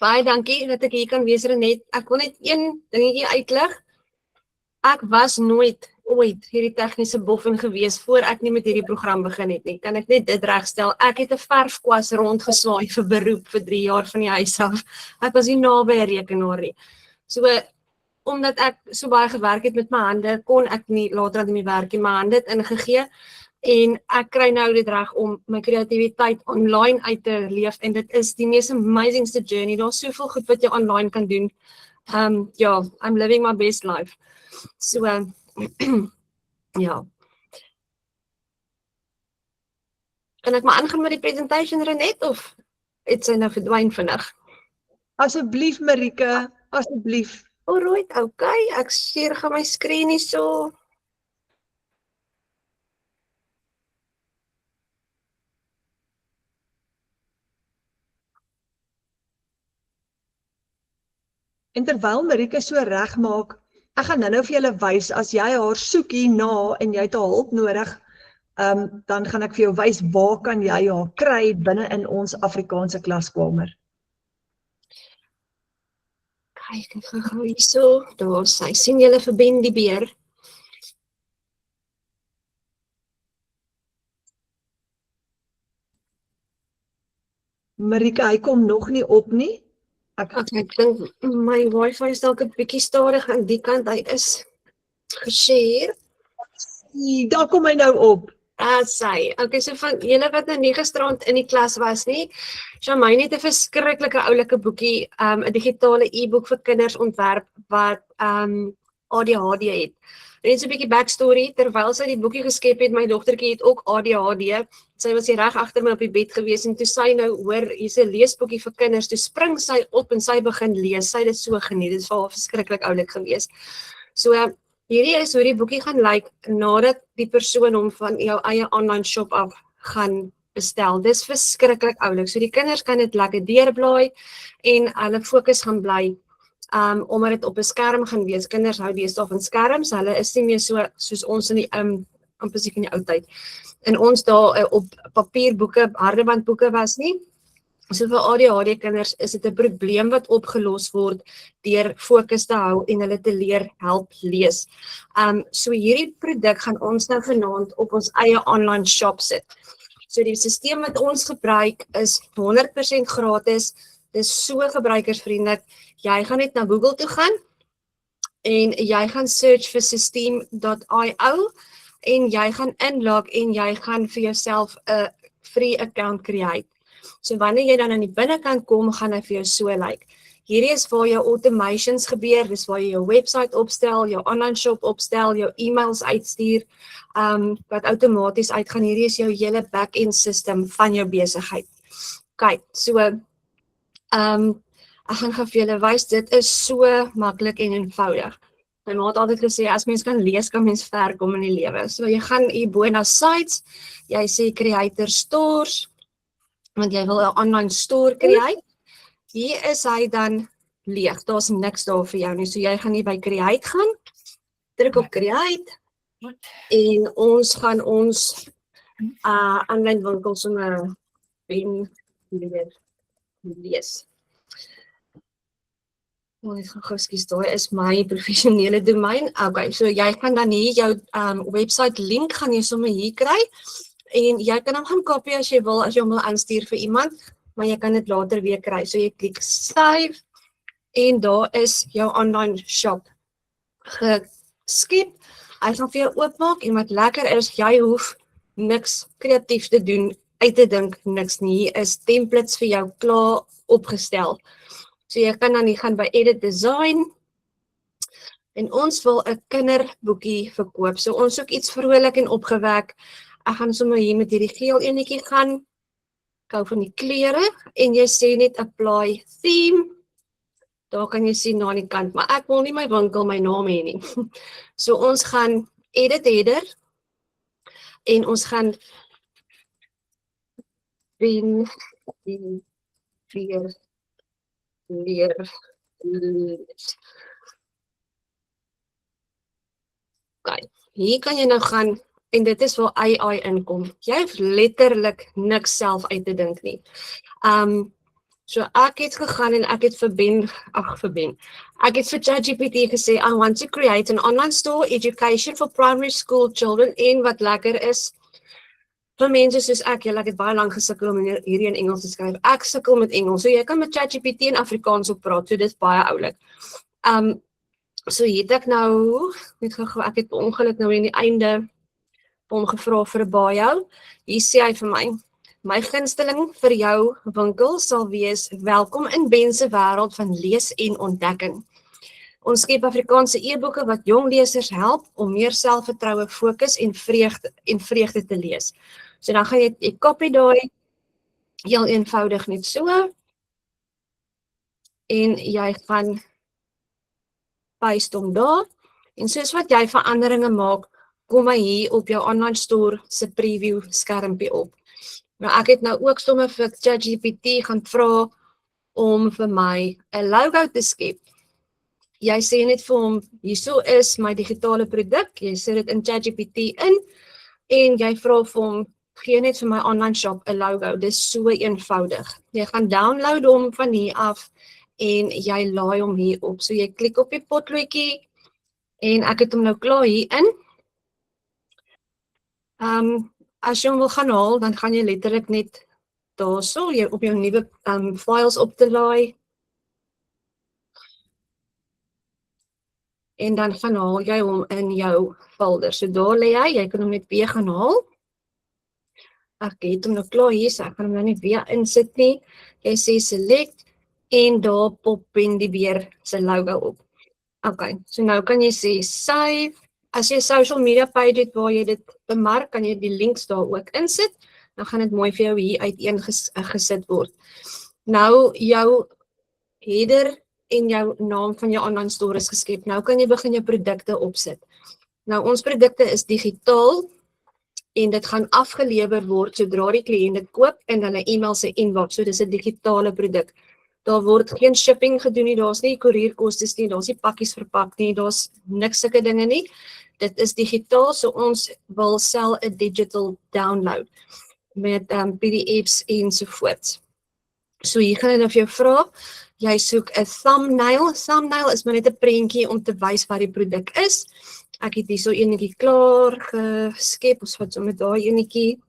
Baie dankie dat ek hier kan wees, Renet. Ek wil net een dingetjie uitlig. Ek was nooit ooit hierdie tegniese boffin gewees voor ek nie met hierdie program begin het nie. Kan ek net dit regstel? Ek het 'n verfkwas rondgeswaai vir beroep vir 3 jaar van die huis af. Ek was nie naby 'n rekenaar nie. So omdat ek so baie gewerk het met my hande, kon ek nie later aan die werk in my hande het ingegee en ek kry nou dit reg om my kreatiwiteit online uit te leef en dit is die mees amazingste journey. Daar's soveel goed wat jy online kan doen. Ja, I'm living my best life. So ja. Kan ek maar aangaan met die presentation, Renet, of het sy nou verdwyn vinnig? Asseblief Marike, asseblief. Alright, okay, ek share gaan my skerm hier so. En terwyl Marike so regmaak, ek gaan nou vir julle wys, as jy haar soek hierna en jy het haar hulp nodig, dan gaan ek vir jou wys waar kan jy haar kry binne in ons Afrikaanse klaskamer. Kyk, ek gaan gou hier so, daar sy, sien julle vir Ben die beer? Marike, hy kom nog nie op nie. Ek dink my wifi is dalk 'n bietjie stadig aan die kant, hy is geshare. Daar kom hy nou op. Sy. Okay, so van julle wat nou nie gisterand in die klas was nie, Shamaine het 'n verskriklike oulike boekie, 'n digitale e-boek vir kinders ontwerp wat ADHD het. Net so 'n bietjie backstory, terwyl sy die boekie geskep het, my dogtertjie het ook ADHD. Sy was hier reg agter my op die bed gewees en toe sy nou hoor hier's 'n leesboekie vir kinders, toe spring sy op en sy begin lees. Sy het dit so geniet. Dit is vir haar verskriklik oulik gewees. So hierdie is hoe die boekie gaan lyk nadat die persoon hom van jou eie online shop af gaan bestel. Dis verskriklik oulik. So die kinders kan dit lekker deurblaai en hulle fokus gaan bly omdat dit op 'n skerm gaan wees. Kinders hou deesdae van skerms. Hulle is nie meer so soos ons in die amper seker in die ou tyd. En ons daar op papierboeke, hardebandboeke was nie. So vir ADHD kinders is dit 'n probleem wat opgelos word deur fokus te hou en hulle te leer help lees. So hierdie produk gaan ons nou vanaand op ons eie online shop sit. So die stelsel wat ons gebruik is 100% gratis. Dis so gebruikersvriendelik. Jy gaan net na Google toe gaan en jy gaan search vir system.io en jy gaan inlog en jy gaan vir jouself 'n free account create. So wanneer jy dan aan die binnekant kom, gaan hy vir jou so lyk. Hierdie is waar jou automations gebeur, dis waar jy jou website opstel, jou online shop opstel, jou e-mails uitstuur, wat outomaties uitgaan. Hierdie is jou hele back-end system van jou besigheid. Kyk, so ek gaan vir julle wys, dit is so maklik en eenvoudig. My ma het altyd gesê, as mens kan lees, kan mens ver kom in die lewe. So jy gaan hier bo na sites, jy sê creator stores, want jy wil 'n online store create. Hier is hy dan leeg, daar's niks daar vir jou nie. So jy gaan hier by create gaan, druk op create, en ons gaan ons aanlyn winkel sommer lees. Ek gaan gou skies, daai is my professionele domein. Okay, so jy gaan dan hier jou website link gaan jy sommer hier kry en jy kan hom gaan kopie as jy wil aanstuur vir iemand, maar jy kan dit later weer kry. So jy klik save en daar is jou online shop geskep. Hy gaan vir jou oopmaak en wat lekker is, jy hoef niks kreatief te doen, uit te dink, niks nie. Hier is templates vir jou klaar opgestel. So jy kan dan hier gaan by edit design en ons wil 'n kinderboekie verkoop. So ons soek iets vrolik en opgewek. Ek gaan sommer hier met hierdie geel enetjie gaan. Ek hou van die kleure en jy sê net apply theme. Daar kan jy sien na die kant, maar ek wil nie my winkel my naam hê nie. So ons gaan edit header en ons gaan leer lees. Okay, hier kan jy nou gaan, en dit is waar AI inkom. Jy hoef letterlik niks self uit te dink nie. So ek het gegaan en ek het vir Ek het vir ChatGPT gesê, I want to create an online store education for primary school children, en wat lekker is, vir mense soos ek het baie lank gesukkel om hierdie in Engels te skryf. Ek sukkel met Engels, so jy kan met ChatGPT in Afrikaans op praat, so dit is baie oulik. So hier het ek nou, ek het per ongeluk nou in die einde hom gevra vir 'n bio. Hier sê hy vir my gunsteling vir jou winkel sal wees welkom in Ben se wêreld van lees en ontdekking. Ons skep Afrikaanse e-boeke wat jong lesers help om meer selfvertroue, fokus en vreugde te lees. So dan gaan jy copy daai heel eenvoudig net so en jy gaan paste hom daar en soos wat jy veranderinge maak, kom hy hier op jou online store se preview skermpie op. Nou ek het nou ook sommer vir ChatGPT gaan vra om vir my 'n logo te skep. Jy sê net vir hom, hierso is my digitale produk, jy sit dit in ChatGPT in en jy vra vir hom, gee net vir my online shop 'n logo. Dis so eenvoudig. Jy gaan download hom van hier af en jy laai hom hier op. So jy klik op die potloodjie en ek het hom nou klaar hier in. As jy hom wil gaan haal, dan gaan jy letterlik net daarso, jy op jou nuwe files op te laai. En dan gaan haal jy hom in jou folder. So daar lê jy kan hom net weer gaan haal. Ek het hom nou klaar hier, so ek kan hom nou nie weer insit nie. Jy sê select en daar pop Ben die beer se logo op. Okay, so nou kan jy sê save. As jy 'n social media page het waar jy dit bemark, kan jy die links daar ook insit. Dan gaan dit mooi vir jou hier uiteengesit word. Nou jou header en jou naam van jou online store is geskep. Nou kan jy begin jou produkte opsit. Nou ons produkte is digitaal en dit gaan afgelewer word sodra die kliënt dit koop in hulle e-mail se inbox. So dis 'n digitale produk. Daar word geen shipping gedoen nie, daar's nie koerierkostes nie, daar's nie pakkies verpak nie, daar's niks sulke dinge nie. Dit is digitaal, so ons wil sell 'n digital download met PDFs ensovoorts. So hier gaan ek nou vir jou vra, jy soek 'n thumbnail. Thumbnail is maar net 'n prentjie om te wys wat die produk is. Ek het hierso enetjie klaar geskep, ons vat sommer daai enetjie.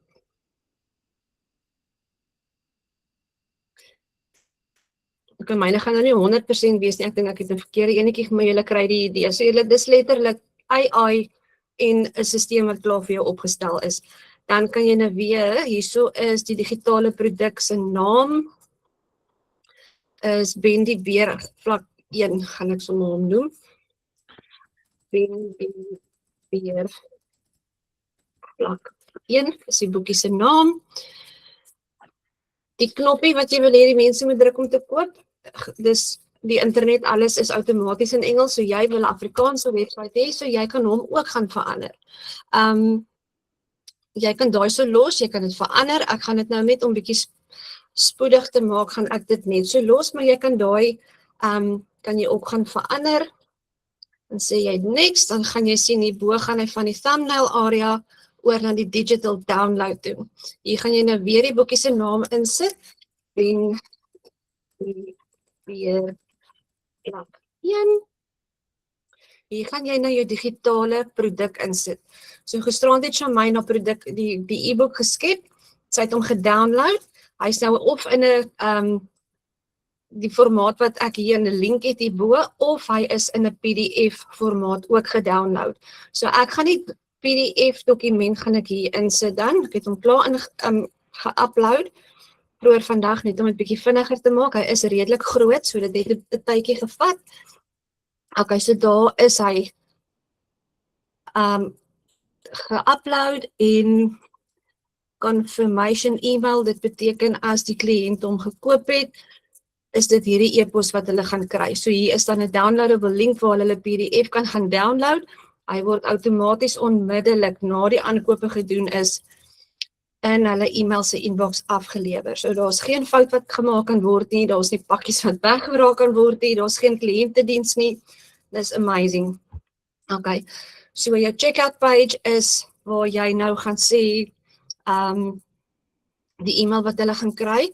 Okay, myne gaan nou nie 100% wees nie, ek dink ek het 'n verkeerde enetjie, maar julle kry die idee. So dis letterlik AI en 'n stelsel wat klaar vir jou opgestel is. Dan kan jy nou weer, hierso is die digitale produk se naam, is Ben die beer vlak 1, gaan ek sommer hom noem. Ben die beer vlak 1, is die boekie se naam. Die knoppie wat jy wil hê die mense moet druk om te koop, dis die internet, alles is outomaties in Engels, so jy wil 'n Afrikaanse webwerf hê, so jy kan hom ook gaan verander. Jy kan daai so los, jy kan dit verander. Ek gaan dit nou net om bietjie spoedig te maak, gaan ek dit net so los, maar jy kan daai kan jy ook gaan verander. Dan sê jy next, dan gaan jy sien hierbo gaan hy van die thumbnail area oor na die digital download toe. Hier gaan jy nou weer die boekie se naam insit en weer plak 1. Hier gaan jy nou jou digitale produk insit. So gisterand het Shamaine na produk die e-book geskep. Sy het hom gedownload. Hy's nou of in 'n die formaat wat ek hier in 'n link het hierbo, of hy is in 'n PDF formaat ook gedownload. So ek gaan die PDF dokument gaan ek hier insit dan. Ek het hom klaar geupload. Probeer vandag net om dit bietjie vinniger te maak. Hy is redelik groot, so dit het 'n tydjie gevat. Okay, so daar is hy geupload en confirmation email. Dit beteken as die kliënt hom gekoop het, is dit hierdie e-pos wat hulle gaan kry. So hier is dan 'n downloadable link waar hulle PDF kan gaan download. Hy word outomaties onmiddellik na die aankope gedoen is in hulle e-mail se inbox afgelewer. So daar's geen fout wat gemaak kan word nie, daar's nie pakkies wat weggeraak kan word nie, daar's geen kliëntediens nie. Dis amazing. Okay. So jou checkout page is waar jy nou gaan sê, die e-mail wat hulle gaan kry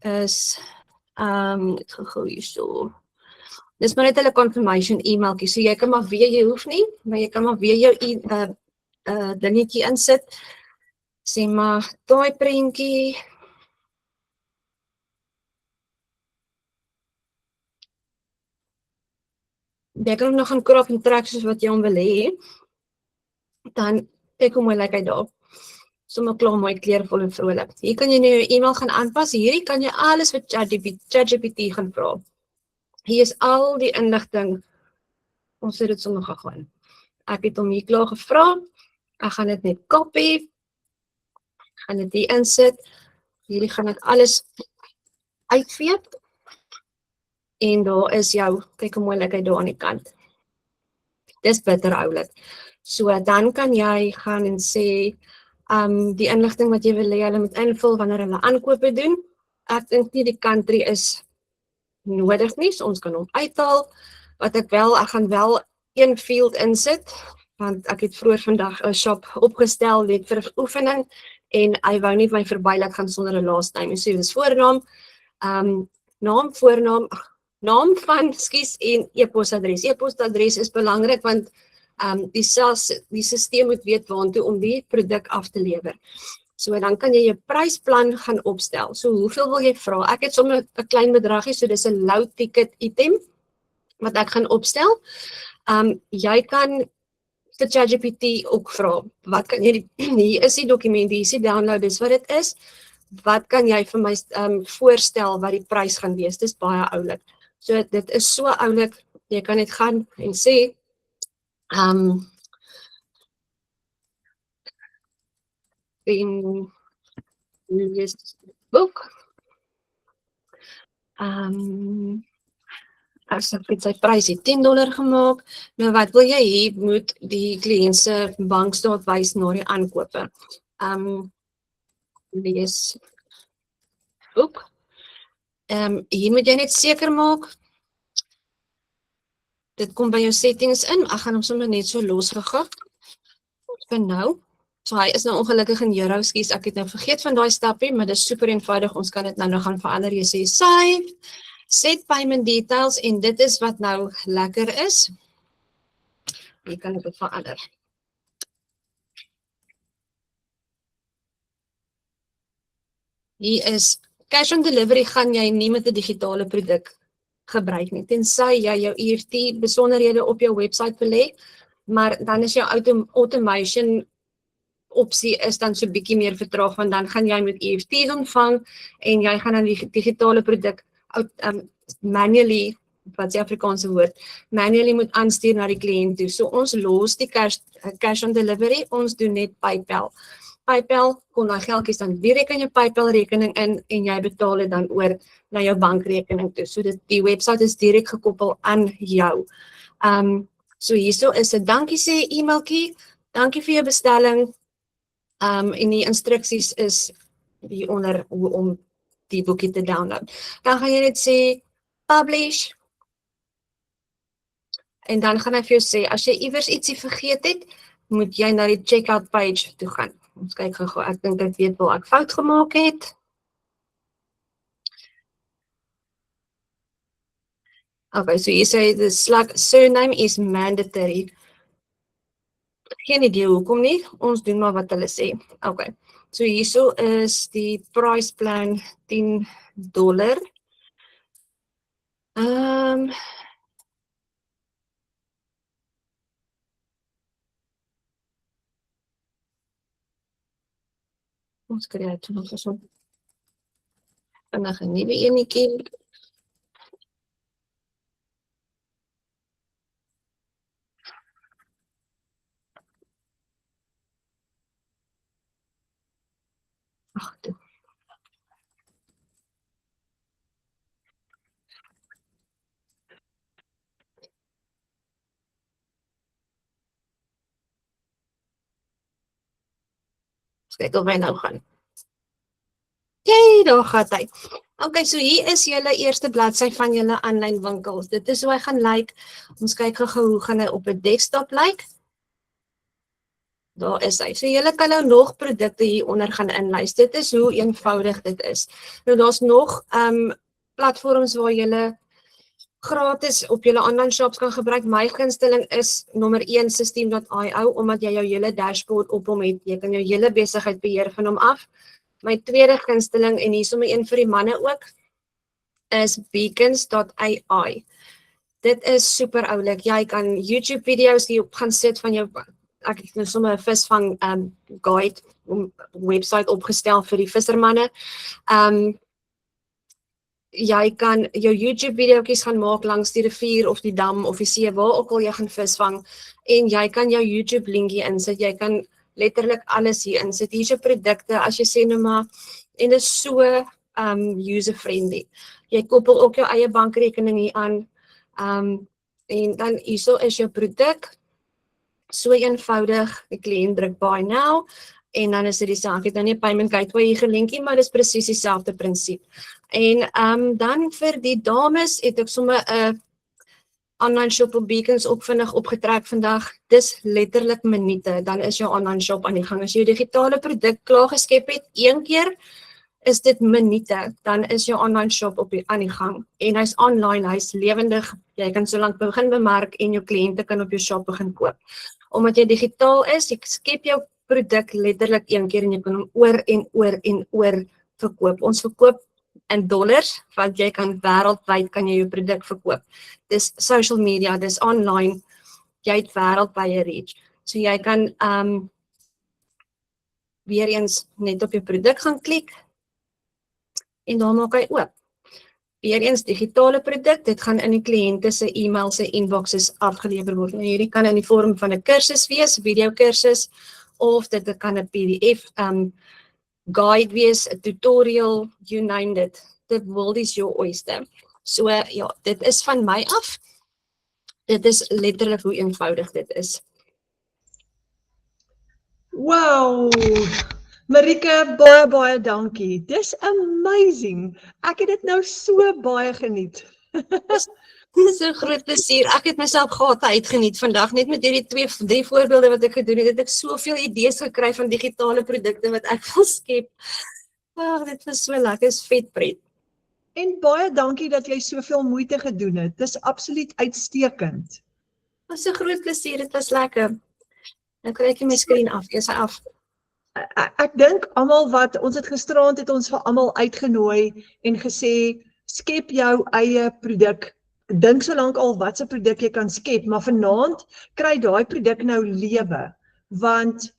is, ek gaan gou hierso. Dis maar net hulle confirmation e-mailtjie, so jy kan maar weer, jy hoef nie, maar jy kan maar weer jou dingetjie insit, sê maar, daai prentjie, jy kan hom nog gaan krop en trek soos wat jy hom wil hê, dan kyk hoe mooi lyk hy daar. Sommer klaar mooi kleurvol en vrolik. Hier kan jy nou jou e-mail gaan aanpas, hierdie kan jy alles vir ChatGPT gaan vra. Hier is al die inligting, ons het dit sommer gegaan. Ek het hom hier klaar gevra, ek gaan dit net copy, gaan dit hier insit, hierdie gaan dit alles uitveep, en daar is jou, kyk hoe mooi lyk hy daar aan die kant. Dis bitter oulik. So dan kan jy gaan en sê, die inligting wat jy wil hê hulle moet invul wanneer hulle aankope doen. Ek dink nie die country is nodig nie, so ons kan hom uithaal. Wat ek gaan wel een field insit, want ek het vroeër vandag 'n shop opgestel net vir oefening, en hy wou nie my verby laat gaan sonder 'n last name. So dis voornaam, naam, voornaam, naam van, en e-posadres. E-posadres is belangrik want die stelsel moet weet waantoe om die produk af te lewer. So dan kan jy jou prysplan gaan opstel. So hoeveel wil jy vra? Ek het sommer 'n klein bedragie, so dis 'n low ticket item wat ek gaan opstel. Jy kan vir ChatGPT ook vra, wat kan jy, hier is die dokument, hier is die download, dis wat dit is. Wat kan jy vir my voorstel wat die prys gaan wees? Dis baie oulik. So dit is so oulik, jy kan net gaan en sê, in this book, as ek het sy prys het $10 gemaak, nou wat wil jy hê, moet die kliënt se bankstaat wys na die aankope. Lees boek. Hier moet jy net seker maak, dit kom by jou settings in, ek gaan hom sommer net so losgegig, vir nou. So hy is nou ongelukkig in euro, skies, ek het nou vergeet van daai stapie, maar dit is super eenvoudig, ons kan dit nou gaan verander, jy sê save, set payment details, en dit is wat nou lekker is, jy kan dit verander. Hier is, cash on delivery gaan jy nie met 'n digitale produk gebruik nie, tensy jy jou EFT besonderhede op jou website wil hê, maar dan is jou automation opsie is dan so bietjie meer vertraag, want dan gaan jy met EFT's ontvang, en jy gaan dan die digitale produk manually, wat is die Afrikaanse woord, manually moet aanstuur na die kliënt toe. So ons los die cash on delivery, ons doen net PayPal. PayPal, kom dan geldjies dan direk in jou PayPal rekening in, en jy betaal dit dan oor na jou bankrekening toe. So die website is direk gekoppel aan jou. So hierso is 'n dankie sê e-mailtjie, dankie vir jou bestelling, en die instruksies is hieronder hoe om die boekie te download. Dan gaan jy net sê publish, en dan gaan hy vir jou sê, as jy iewers ietsie vergeet het, moet jy na die checkout page toe gaan. Ons kyk gou, ek dink ek weet waar ek fout gemaak het. Okay, so hier sê the surname is mandatory. Geen idee hoekom nie, ons doen maar wat hulle sê. Okay, so hierso is die price plan $10. Ons kry uit nog so. Vandag 'n nuwe enetjie. Ag, toe. Kyk of hy nou gaan. Jee, daar gaat hy. Okay, so hier is julle eerste bladsy van julle aanlyn winkels. Dit is hoe hy gaan lyk. Ons kyk gou hoe gaan hy op 'n desktop lyk. Daar is hy. So julle kan nou nog produkte hieronder gaan inlys. Dit is hoe eenvoudig dit is. Nou daar's nog platforms waar julle gratis op julle online shops kan gebruik. My gunsteling is nommer 1 System.io omdat jy jou hele dashboard op hom het. Jy kan jou hele besigheid beheer van hom af. My tweede gunsteling en hier sommer een vir die manne ook is Beacons.ai. Dit is super oulik. Jy kan YouTube video's hierop gaan sit van jou, ek het nou sommer 'n visvang guide website opgestel vir die vissermanne. Jy kan jou YouTube videoetjies gaan maak langs die rivier of die dam of die see waar ook al jy gaan visvang en jy kan jou YouTube linkie insit. Jy kan letterlik alles hier insit. Hier is jou produkte as jy sê nou maar en dit is so user friendly. Jy koppel ook jou eie bankrekening hier aan. En dan hierso is jou produk. So eenvoudig, die kliënt druk buy now en dan is dit dieselfde. Ek het nou nie 'n payment gateway hier gelinkie, maar dit is presies dieselfde prinsip. En dan vir die dames het ek sommer 'n online shop op Beacons ook vinnig opgetrek vandag. Dis letterlik minute, dan is jou online shop aan die gang. As jy jou digitale produk klaar geskep het, een keer is dit minute, dan is jou online shop aan die gang. En hy's online, hy's lewendig. Jy kan so lank begin bemark en jou kliënte kan op jou shop begin koop. Omdat jy digitaal is, jy skep jou produk letterlik een keer en jy kan hom oor en oor en oor verkoop. Ons verkoop in dollars, want jy kan wêreldwyd kan jy jou produk verkoop. Dis social media, dis online, jy het wêreldwye reach. So jy kan weer eens net op jou produk gaan klik en dan maak hy oop. Weer eens digitale produk, dit gaan in die kliënte se e-mail se inboxes afgelewer word. Nou hierdie kan in die vorm van 'n kursus wees, video kursus, of dit kan 'n PDF guide wees, 'n tutorial, you name it. The world is your oyster. So ja, dit is van my af. Dit is letterlik hoe eenvoudig dit is. Wow! Marike, baie dankie. Dis amazing. Ek het dit nou so baie geniet. Dis 'n groot plesier. Ek het myself gate uitgeniet vandag net met hierdie 2-3 voorbeelde wat ek gedoen het. Ek soveel idees gekry van digitale produkte wat ek wil skep. Ag, dit was so lekker, is vet pret. En baie dankie dat jy soveel moeite gedoen het. Dis absoluut uitstekend. Dit was 'n groot plesier, dit was lekker. Nou kry ek my skerm af, eers af. Ek dink almal wat ons het gisteraand het ons vir almal uitgenooi en gesê skep jou eie produk. Dink solank al wat se produk jy kan skep, maar vanaand kry daai produk nou lewe, want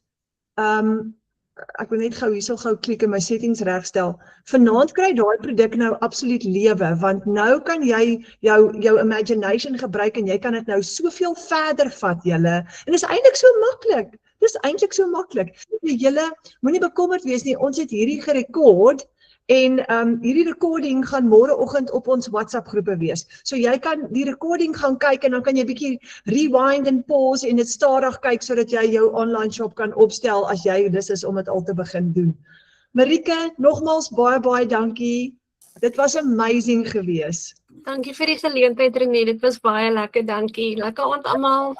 ek wil net gou klik en my settings regstel. Vanaand kry daai produk nou absoluut lewe, want nou kan jy jou imagination gebruik en jy kan dit nou soveel verder vat julle. En dit is eintlik so maklik. Dis eintlik so maklik. Julle moenie bekommerd wees nie. Ons het hierdie gerekord en hierdie recording gaan môreoggend op ons WhatsApp groepe wees. So jy kan die recording gaan kyk en dan kan jy bietjie rewind en pause en dit stadig kyk sodat jy jou online shop kan opstel as jy lus is om dit al te begin doen. Marike, nogmaals baie dankie. Dit was amazing geweest. Dankie vir die geleentheid Renée, dit was baie lekker, dankie. Lekker aand almal.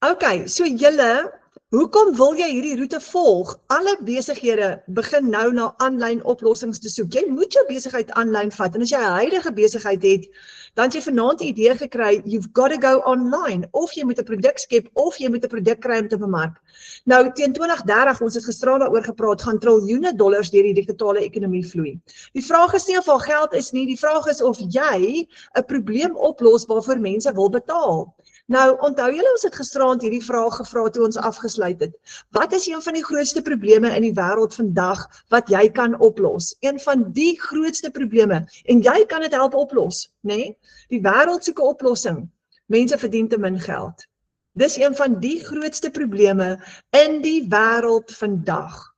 Okay, so julle, hoekom wil jy hierdie roete volg? Alle besighede begin nou na aanlyn oplossings te soek. Jy moet jou besigheid aanlyn vat en as jy 'n huidige besigheid het, dan het jy vanaand 'n idee gekry, you've got to go online. Of jy moet 'n produk skep of jy moet 'n produk kry om te bemark. Nou teen 2030, ons het gisteraan daaroor gepraat, gaan triljoene dollars deur die digitale ekonomie vloei. Die vraag is nie of daar geld is nie, die vraag is of jy 'n probleem oplos waarvoor mense wil betaal. Nou, onthou julle ons het gisteraand hierdie vraag gevra toe ons afgesluit het. Wat is een van die grootste probleme in die wêreld vandag wat jy kan oplos? Een van die grootste probleme en jy kan dit help oplos, né? Die wêreld soek 'n oplossing. Mense verdien te min geld. Dis een van die grootste probleme in die wêreld vandag.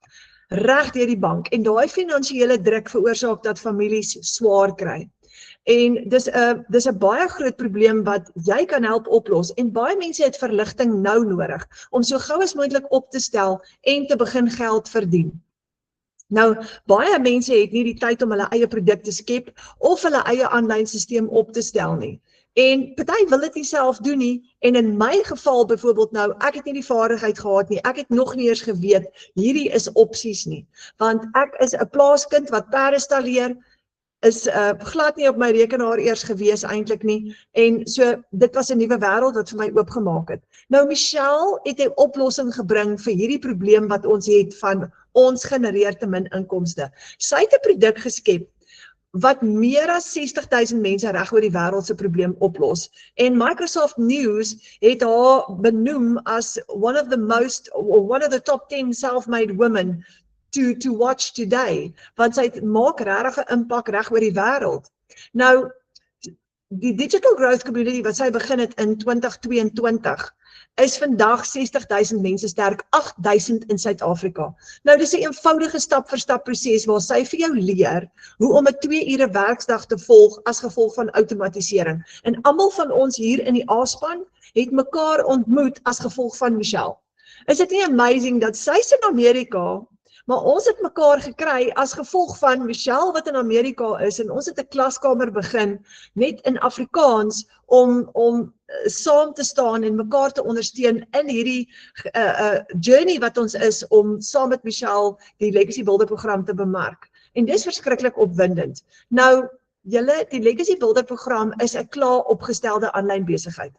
Reg deur die bank en daai finansiële druk veroorsaak dat families swaar kry. En dis 'n baie groot probleem wat jy kan help oplos en baie mense het verligting nou nodig om so gou as moontlik op te stel en te begin geld verdien. Nou, baie mense het nie die tyd om hulle eie produk te skep of hulle eie aanlyn stelsel op te stel nie. En party wil dit nie self doen nie, en in my geval byvoorbeeld nou, ek het nie die vaardigheid gehad nie, ek het nog nie eers geweet, hierdie is opsies nie, want ek is 'n plaaskind wat perde stalleer, is glad nie op my rekenaar eers gewees eintlik nie, en so, dit was 'n nuwe wêreld wat vir my oopgemaak het. Nou Michelle het 'n oplossing gebring vir hierdie probleem wat ons het van ons genereer te min inkomste. Sy het 'n produk geskep wat meer as 60,000 mense reg oor die wêreld se probleem oplos. En Microsoft News het haar benoem as one of the top 10 self-made women to watch today, want sy maak regtig 'n impak reg oor die wêreld. Nou, die Digital Growth Community wat sy begin het in 2022, is vandag 60,000 mense sterk, 8,000 in Suid-Afrika. Nou, dis 'n eenvoudige stap-vir-stap proses waar sy vir jou leer hoe om 'n 2 ure werksdag te volg as gevolg van outomatisering. En almal van ons hier in die A-span het mekaar ontmoet as gevolg van Michelle. Is dit nie amazing dat sy's in Amerika, maar ons het mekaar gekry as gevolg van Michelle wat in Amerika is, en ons het 'n klaskamer begin net in Afrikaans om saam te staan en mekaar te ondersteun in hierdie journey wat ons is om saam met Michelle die Legacy Builder program te bemark. En dis verskriklik opwindend. Nou, julle, die Legacy Builder program is 'n klaar opgestelde aanlyn besigheid.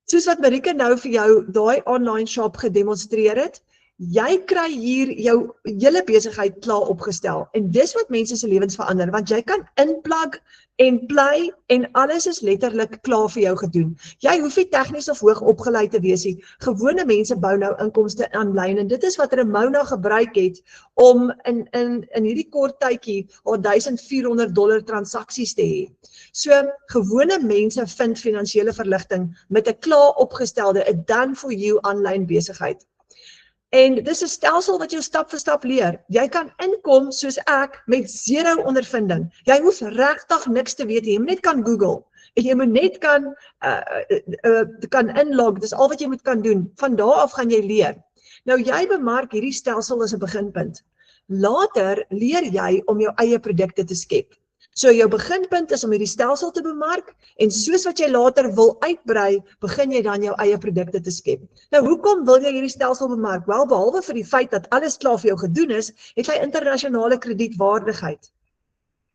Soos wat Marika nou vir jou daai online shop gedemonstreer het, jy kry hier jou hele besigheid klaar opgestel, en dis wat mense se lewens verander, want jy kan inplug en play, en alles is letterlik klaar vir jou gedoen. Jy hoef nie tegnies of hoog opgeleid te wees nie. Gewone mense bou nou inkomste aanlyn, en dit is wat Ramona gebruik het om in hierdie kort tydjie haar $1,400 transaksies te hê. So, gewone mense vind finansiële verligting met 'n klaar opgestelde, 'n done for you aanlyn besigheid. En dis 'n stelsel wat jou stap vir stap leer. Jy kan inkom soos ek met 0 ondervinding. Jy hoef regtig niks te weet, jy moet net kan Google. En jy moet net kan inlog, dis al wat jy moet kan doen. Van daar af gaan jy leer. Nou jy bemark hierdie stelsel as 'n beginpunt. Later leer jy om jou eie produkte te skep. So jou beginpunt is om hierdie stelsel te bemark, en soos wat jy later wil uitbrei, begin jy dan jou eie produkte te skep. Nou, hoekom wil jy hierdie stelsel bemark? Wel, behalwe vir die feit dat alles klaar vir jou gedoen is, het hy internasionale kredietwaardigheid.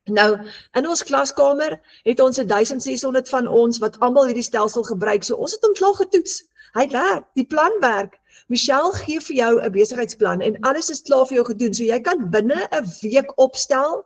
Nou, in ons klaskamer het ons 1600 van ons wat almal hierdie stelsel gebruik, so ons het hom klaar getoets. Hy werk, die plan werk. Michelle gee vir jou 'n besigheidsplan, en alles is klaar vir jou gedoen, so jy kan binne 'n week opstel,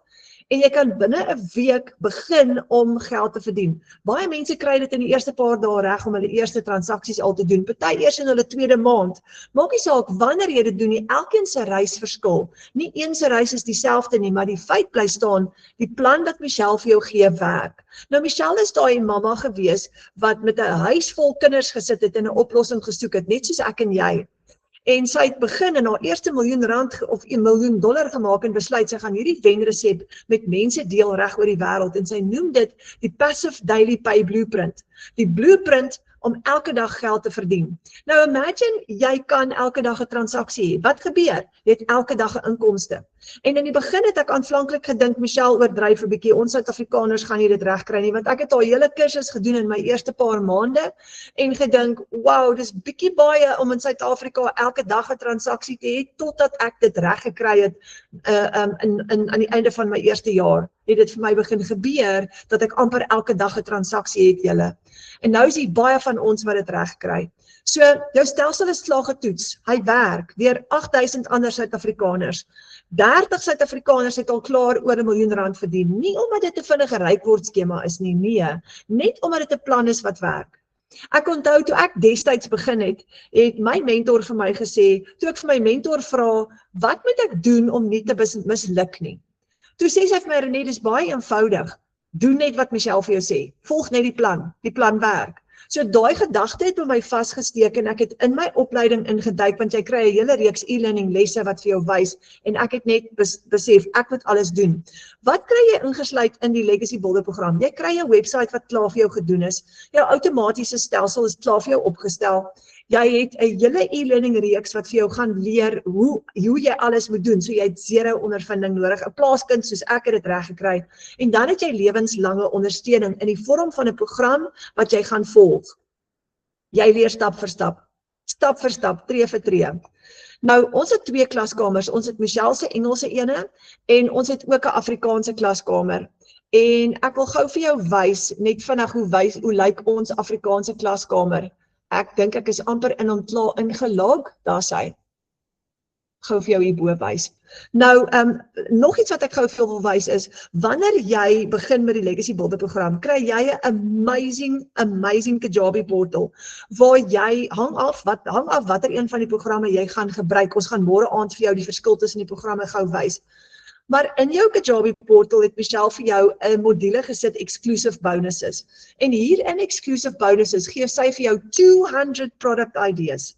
en jy kan binne 'n week begin om geld te verdien. Baie mense kry dit in die eerste paar dae reg om hulle eerste transaksies al te doen, party eers in hulle tweede maand. Maak nie saak wanneer jy dit doen nie, elkeen se reis verskil. Nie een se reis is dieselfde nie, maar die feit bly staan, die plan wat Michelle vir jou gee werk. Nou Michelle is daai mamma gewees wat met 'n huis vol kinders gesit het en 'n oplossing gesoek het, net soos ek en jy. En sy het begin en haar eerste R1 miljoen of $1 miljoen gemaak en besluit sy gaan hierdie wenresep met mense deel reg oor die wêreld, en sy noem dit die Passive Daily Pay Blueprint. Die blueprint om elke dag geld te verdien. Nou imagine, jy kan elke dag 'n transaksie hê. Wat gebeur? Jy het elke dag 'n inkomste. En in die begin het ek aanvanklik gedink, Michelle, oordryf 'n bietjie, ons Suid-Afrikaners gaan nie dit regkry nie, want ek het al hele kursus gedoen in my eerste paar maande en gedink, wow, dis bietjie baie om in Suid-Afrika elke dag 'n transaksie te hê, totdat ek dit reg gekry het aan die einde van my eerste jaar. Het dit vir my begin gebeur, dat ek amper elke dag 'n transaksie het, julle. En nou is hier baie van ons wat dit reg kry. So, jou stelsel is klaar getoets. Hy werk deur 8,000 ander Suid-Afrikaners. 30 Suid-Afrikaners het al klaar oor R1 miljoen verdien. Nie omdat dit 'n vinnige rykeword skema is nie, nee. Net omdat dit 'n plan is wat werk. Ek onthou toe ek destyds begin het my mentor vir my gesê, toe ek vir my mentor vra, wat moet ek doen om nie te misluk nie? Toe sê sy vir my, René, dis baie eenvoudig. Doen net wat Michelle vir jou sê. Volg net die plan werk. So daai gedagte het by my vasgesteek en ek het in my opleiding ingeduik, want jy kry 'n hele reeks e-learning lesse wat vir jou wys, en ek het net besef, ek moet alles doen. Wat kry jy ingesluit in die Legacy Builder program? Jy kry 'n webwerf wat klaar vir jou gedoen is, jou outomatiese stelsel is klaar vir jou opgestel, Jy het 'n hele e-learning reeks wat vir jou gaan leer hoe jy alles moet doen. So jy het 0 ondervinding nodig. 'n Plaaskind soos ek het dit reg gekry. En dan het jy lewenslange ondersteuning in die vorm van 'n program wat jy gaan volg. Jy leer stap vir stap, tree vir tree. Nou, ons het 2 klaskamers. Ons het Michelle se Engelse ene en ons het ook 'n Afrikaanse klaskamer. En ek wil gou vir jou wys, net vinnig hoe lyk ons Afrikaanse klaskamer. Ek dink ek is amper ingelog, daar sy. Gou vir jou hierbo wys. Nou, nog iets wat ek gou vir jou wil wys is, wanneer jy begin met die Legacy Builder program, kry jy 'n amazing Kajabi portal, waar jy hang af watter een van die programme jy gaan gebruik. Ons gaan môre aand vir jou die verskil tussen die programme gou wys. Maar in jou Kajabi portal het Michelle vir jou 'n module gesit, exclusive bonuses. En hier in exclusive bonuses gee sy vir jou 200 product ideas.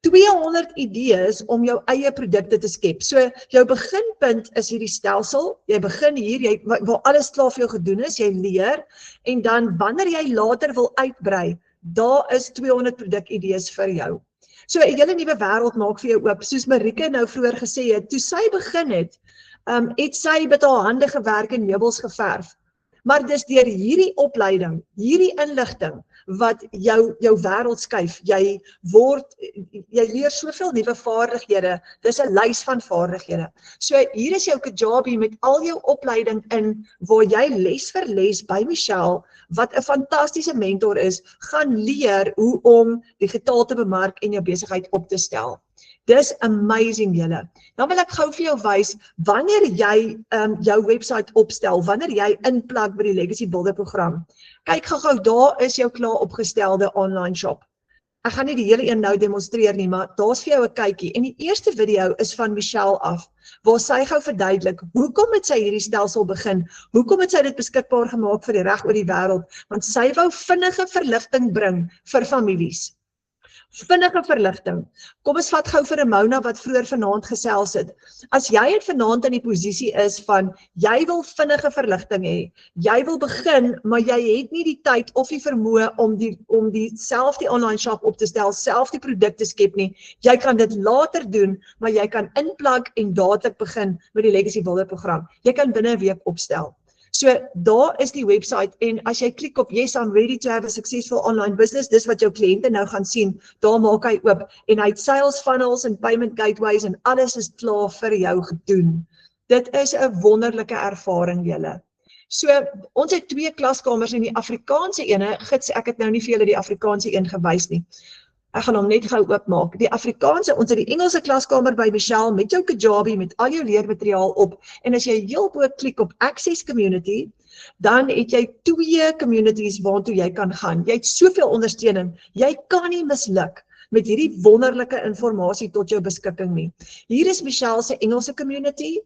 200 idees om jou eie produkte te skep. So, jou beginpunt is hierdie stelsel. Jy begin hier, waar alles klaar vir jou gedoen is, jy leer, en dan wanneer jy later wil uitbrei, daar is 200 produkidees vir jou. So, 'n hele nuwe wêreld maak vir jou oop. Soos Marike nou vroeër gesê het, toe sy begin het sy met haar hande gewerk en meubels geverf. Maar dis deur hierdie opleiding, hierdie inligting, wat jou wêreld skuif. Jy leer soveel nuwe vaardighede. Dis 'n lys van vaardighede. So hier is jou Kajabi met al jou opleiding in, waar jy les vir les by Michelle, wat 'n fantastiese mentor is, gaan leer hoe om digitaal te bemark en jou besigheid op te stel. Dis amazing julle. Dan wil ek gou vir jou wys, wanneer jy jou website opstel, wanneer jy inplug by die Legacy Builder program. Kyk gou, daar is jou klaar opgestelde online shop. Ek gaan nie die hele een nou demonstreer nie, maar daar's vir jou 'n kykie. En die eerste video is van Michelle af, waar sy gou verduidelik, hoekom het sy hierdie stelsel begin, hoekom het sy dit beskikbaar gemaak vir die reg oor die wêreld, want sy wou vinnige verligting bring vir families. Vinnige verligting. Kom ons vat gou vir Ramona wat vroeër vanaand gesels het. As jy vanaand in die posisie is van, jy wil vinnige verligting hê, jy wil begin, maar jy het nie die tyd of die vermoë om self die online shop op te stel, self die produkte skep nie, jy kan dit later doen, maar jy kan inplug en dadelik begin met die Legacy Builder program. Jy kan binne 'n week opstel. So, daar is die website, en as jy klik op yes, I'm ready to have a successful online business, dis wat jou kliënte nou gaan sien, daar maak hy oop, en hy het sales funnels en payment gateways, en alles is klaar vir jou gedoen. Dit is 'n wonderlike ervaring julle. So, ons het 2 klaskamers in die Afrikaanse ene, gids, ek het nou nie vir julle die Afrikaanse een gewys nie. Ek gaan hom net gou oopmaak. Die Afrikaanse, ons het die Engelse klaskamer by Michelle met jou Kajabi, met al jou leermateriaal op. En as jy heel bo klik op Access Community, dan het jy 2 communities waartoe jy kan gaan. Jy het soveel ondersteuning. Jy kan nie misluk met hierdie wonderlike inligting tot jou beskikking nie. Hier is Michelle se Engelse community.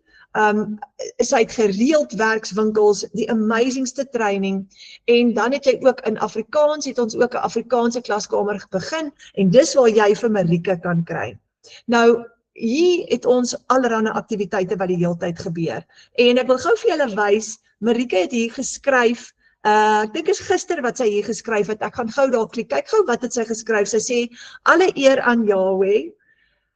Sy het gereeld werkswinkels, die amazingste training, en dan het jy ook in Afrikaans, het ons ook 'n Afrikaanse klaskamer begin, en dis waar jy vir Marike kan kry. Nou, hier het ons allerlei aktiwiteite wat die hele tyd gebeur, en ek wil gou vir julle wys, Marike het hier geskryf, ek dink is gister wat sy hier geskryf het, ek gaan gou daar klik, kyk gou wat het sy geskryf, sy sê, alle eer aan Yahweh,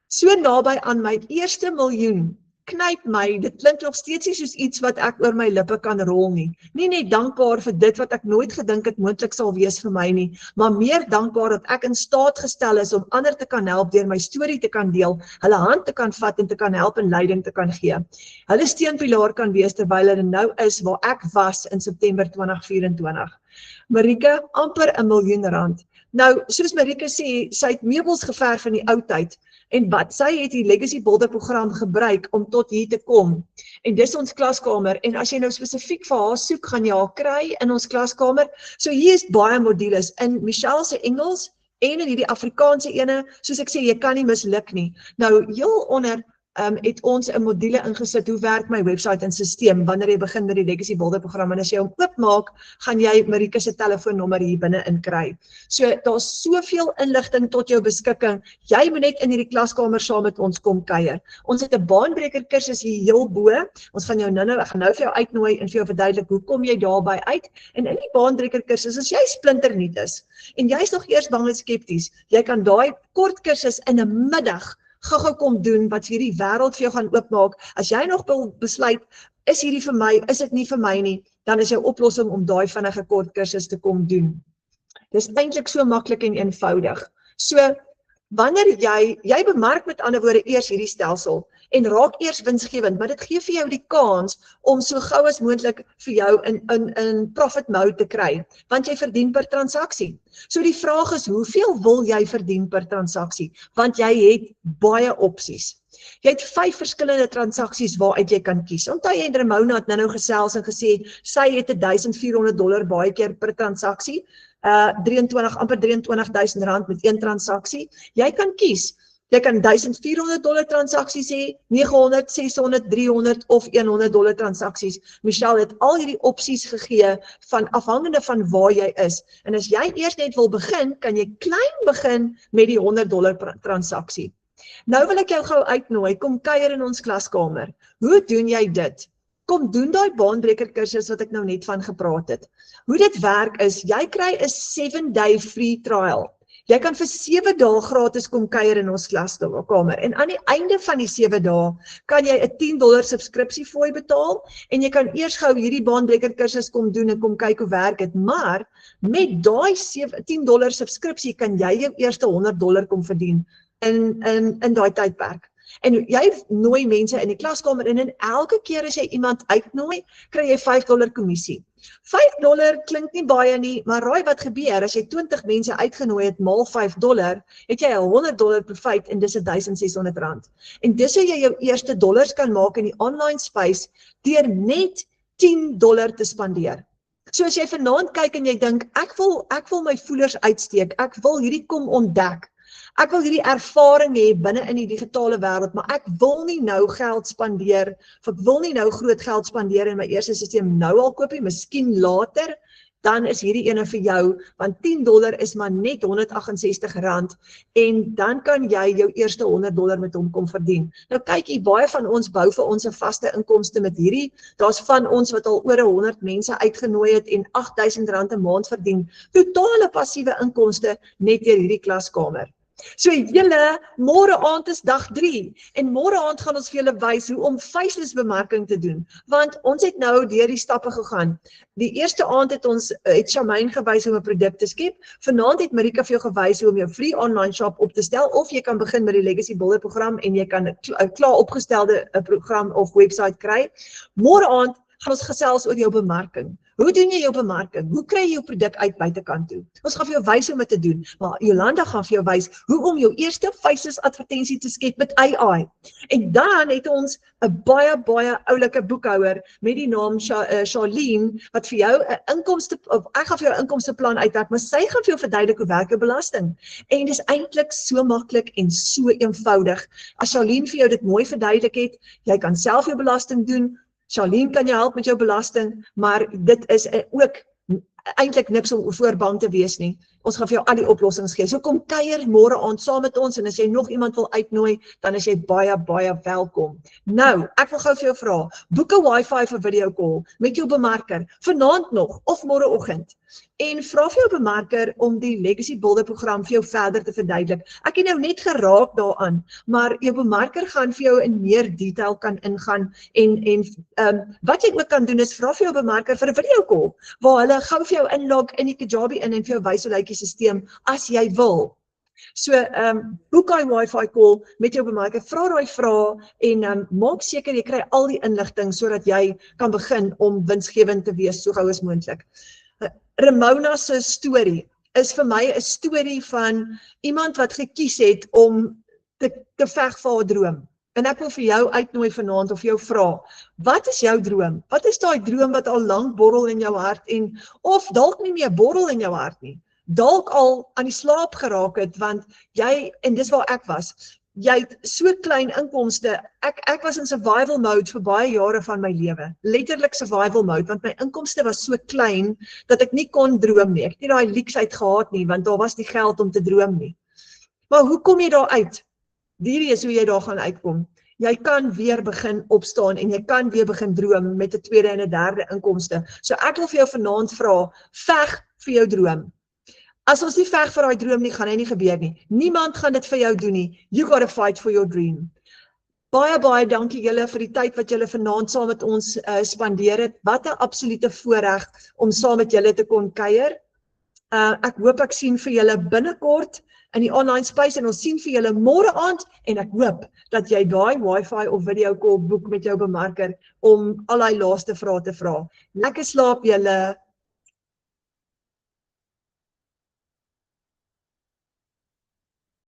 so naby aan my 1 miljoen, knyp my, dit klink nog steeds nie soos iets wat ek oor my lippe kan rol nie. Nie net dankbaar vir dit wat ek nooit gedink het moontlik sal wees vir my nie, maar meer dankbaar dat ek in staat gestel is om ander te kan help deur my storie te kan deel, hulle hand te kan vat en te kan help en leiding te kan gee. Hulle steunpilaar kan wees terwyl hulle nou is waar ek was in September 2024. Marike, amper R1 miljoen. Nou, soos Marike sê, sy het meubels geverf in die ou tyd. En wat, sy het die Legacy Builder program gebruik om tot hier te kom. En dis ons klaskamer, en as jy nou spesifiek vir haar soek, gaan jy haar kry in ons klaskamer. So hier is baie modules in Michelle se Engels en in hierdie Afrikaanse ene, soos ek sê, jy kan nie misluk nie. Nou, heel onder het ons 'n module ingesit, hoe werk my website en stelsel wanneer jy begin met die Legacy Builder program, en as jy hom oopmaak, gaan jy Marika se telefoonnommer hier binne inkry. So, daar's soveel inligting tot jou beskikking, jy moet net in hierdie klaskamer saam met ons kom kuier. Ons het 'n baanbreker kursus hier heel bo, ons gaan jou ek gaan nou vir jou uitnooi en vir jou verduidelik, hoe kom jy daarby uit, en in die baanbreker kursus, as jy splinternuut is, en jy is nog eers bang en skepties, jy kan daai kort kursus in 'n middag gou kom doen, wat hierdie wêreld vir jou gaan oopmaak. As jy nog wil besluit, is hierdie vir my, is dit nie vir my nie, dan is jou oplossing om daai vinnige kort kursus te kom doen. Dis eintlik so maklik en eenvoudig. So, wanneer jy bemark met ander woorde eers hierdie stelsel, en raak eers winsgewend, maar dit gee vir jou die kans om so gou as moontlik vir jou in profit mode te kry, want jy verdien per transaksie. So die vraag is, hoeveel wil jy verdien per transaksie? Want jy het baie opsies. Jy het 5 verskillende transaksies waaruit jy kan kies. Onthou jy, Ramona het nou gesels en gesê, sy het $1,400 baie keer per transaksie, amper R23,000 met een transaksie. Jy kan kies. Jy kan $1,400 transaksies hê, 900, 600, 300 of $100 transaksies. Michelle het al hierdie opsies gegee afhangende van waar jy is. En as jy eers net wil begin, kan jy klein begin met die $100 transaksie. Nou wil ek jou gou uitnooi, kom kuier in ons klaskamer. Hoe doen jy dit? Kom doen daai baanbreker kursus wat ek nou net van gepraat het. Hoe dit werk is, jy kry 'n 7-day free trial. Jy kan vir 7 dae gratis kom kuier in ons klaskamer, en aan die einde van die 7 dae kan jy 'n $10 subskripsie fooi betaal, en jy kan eers gou hierdie baanbreker kursus kom doen en kom kyk hoe werk dit, maar met daai $10 subskripsie kan jy jou eerste $100 kom verdien in daai tydperk. En jy nooi mense in die klaskamer en elke keer as jy iemand uitnooi, kry jy $5 kommissie. $5 klink nie baie nie, maar raai wat gebeur, as jy 20 mense uitgenooi het maal $5, het jy $100 profijt en dis R1,600. En dis hoe jy jou eerste dollars kan maak in die online space, deur net $10 te spandeer. So as jy vanaand kyk en jy dink, ek wil my voelers uitsteek, ek wil hierdie kom ontdek, ek wil hierdie ervaring hê binne in die digitale wêreld, maar ek wil nie nou geld spandeer, of ek wil nie nou groot geld spandeer in my eerste stelsel nou al koop nie, miskien later, dan is hierdie ene vir jou, want $10 is maar net R168, en dan kan jy jou eerste $100 met hom kom verdien. Nou kyk jy, baie van ons bou vir ons 'n vaste inkomste met hierdie, daar's van ons wat al oor 100 mense uitgenooi het en R8,000 'n maand verdien, totale passiewe inkomste net deur hierdie klaskamer. So julle, môre aand is dag 3 en môre aand gaan ons vir julle wys hoe om faceless bemarking te doen, want ons het nou deur die stappe gegaan. Die eerste aand het Charmaine gewys hoe om 'n produk te skep, vanaand het Marika vir jou gewys hoe om jou free online shop op te stel, of jy kan begin met die Legacy Builder program en jy kan 'n klaar opgestelde program of website kry. Môre aand gaan ons gesels oor jou bemarking. Hoe doen jy jou bemarking? Hoe kry jy jou produk uit buitekant toe? Ons gaan vir jou wys hoe om dit te doen, maar Jolanda gaan vir jou wys hoe om jou eerste faceless advertensie te skep met AI. En dan het ons 'n baie oulike boekhouer met die naam Charlene, wat vir jou 'n inkomste, of ek gaan vir jou 'n inkomsteplan uitwerk, maar sy gaan vir jou verduidelik hoe werk jou belasting. En dis eintlik so maklik en so eenvoudig. As Charlene vir jou dit mooi verduidelik het, jy kan self jou belasting doen. Charlene kan jou help met jou belasting, maar dit is ook eintlik niks om voor bang te wees nie. Ons gaan vir jou al die oplossings gee. So kom kuier môre aand saam met ons, en as jy nog iemand wil uitnooi, dan is jy baie welkom. Nou, ek wil gou vir jou vra, boek 'n Wi-Fi vir video call met jou bemarker, vanaand nog of môreoggend. En vra vir jou bemarker om die Legacy Builder program vir jou verder te verduidelik. Ek het nou net geraak daaraan, maar jou bemarker gaan vir jou in meer detail kan ingaan, en wat jy ook kan doen is, vra vir jou bemarker vir 'n video call, waar hulle gou vir jou inlog in die Kajabi en vir jou wys hoe lyk die stelsel, as jy wil. So, boek hy Wi-Fi call met jou bemarker, vra daai vrae en maak seker jy kry al die inligting sodat jy kan begin om winsgewend te wees so gou as moontlik. Ramona se storie is vir my 'n storie van iemand wat gekies het om te veg vir haar droom. En ek wil vir jou uitnooi vanaand of jou vra, wat is jou droom? Wat is daai droom wat al lank borrel in jou hart of dalk nie meer borrel in jou hart nie, dalk al aan die slaap geraak het, want jy, en dis waar ek was, jy het so klein inkomste. Ek was in survival mode vir baie jare van my lewe. Letterlik survival mode, want my inkomste was so klein dat ek nie kon droom nie. Ek het nie daai leksheid gehad nie, want daar was nie geld om te droom nie. Maar hoe kom jy daar uit? Hierdie is hoe jy daar gaan uitkom. Jy kan weer begin opstaan en jy kan weer begin droom met 'n tweede en 'n derde inkomste. So ek wil vir jou vanaand vra, veg vir jou droom. As ons nie veg vir daai droom nie, gaan hy nie gebeur nie. Niemand gaan dit vir jou doen nie. You gotta fight for your dream. Baie dankie julle vir die tyd wat julle vanaand saam met ons spandeer het. Wat 'n absolute voorreg om saam met julle te kon kuier. Ek hoop ek sien vir julle binnekort in die online space en ons sien vir julle môre aand en ek hoop dat jy daai wifi of video call boek met jou bemarker om al daai laaste vrae te vra. Lekker slaap julle.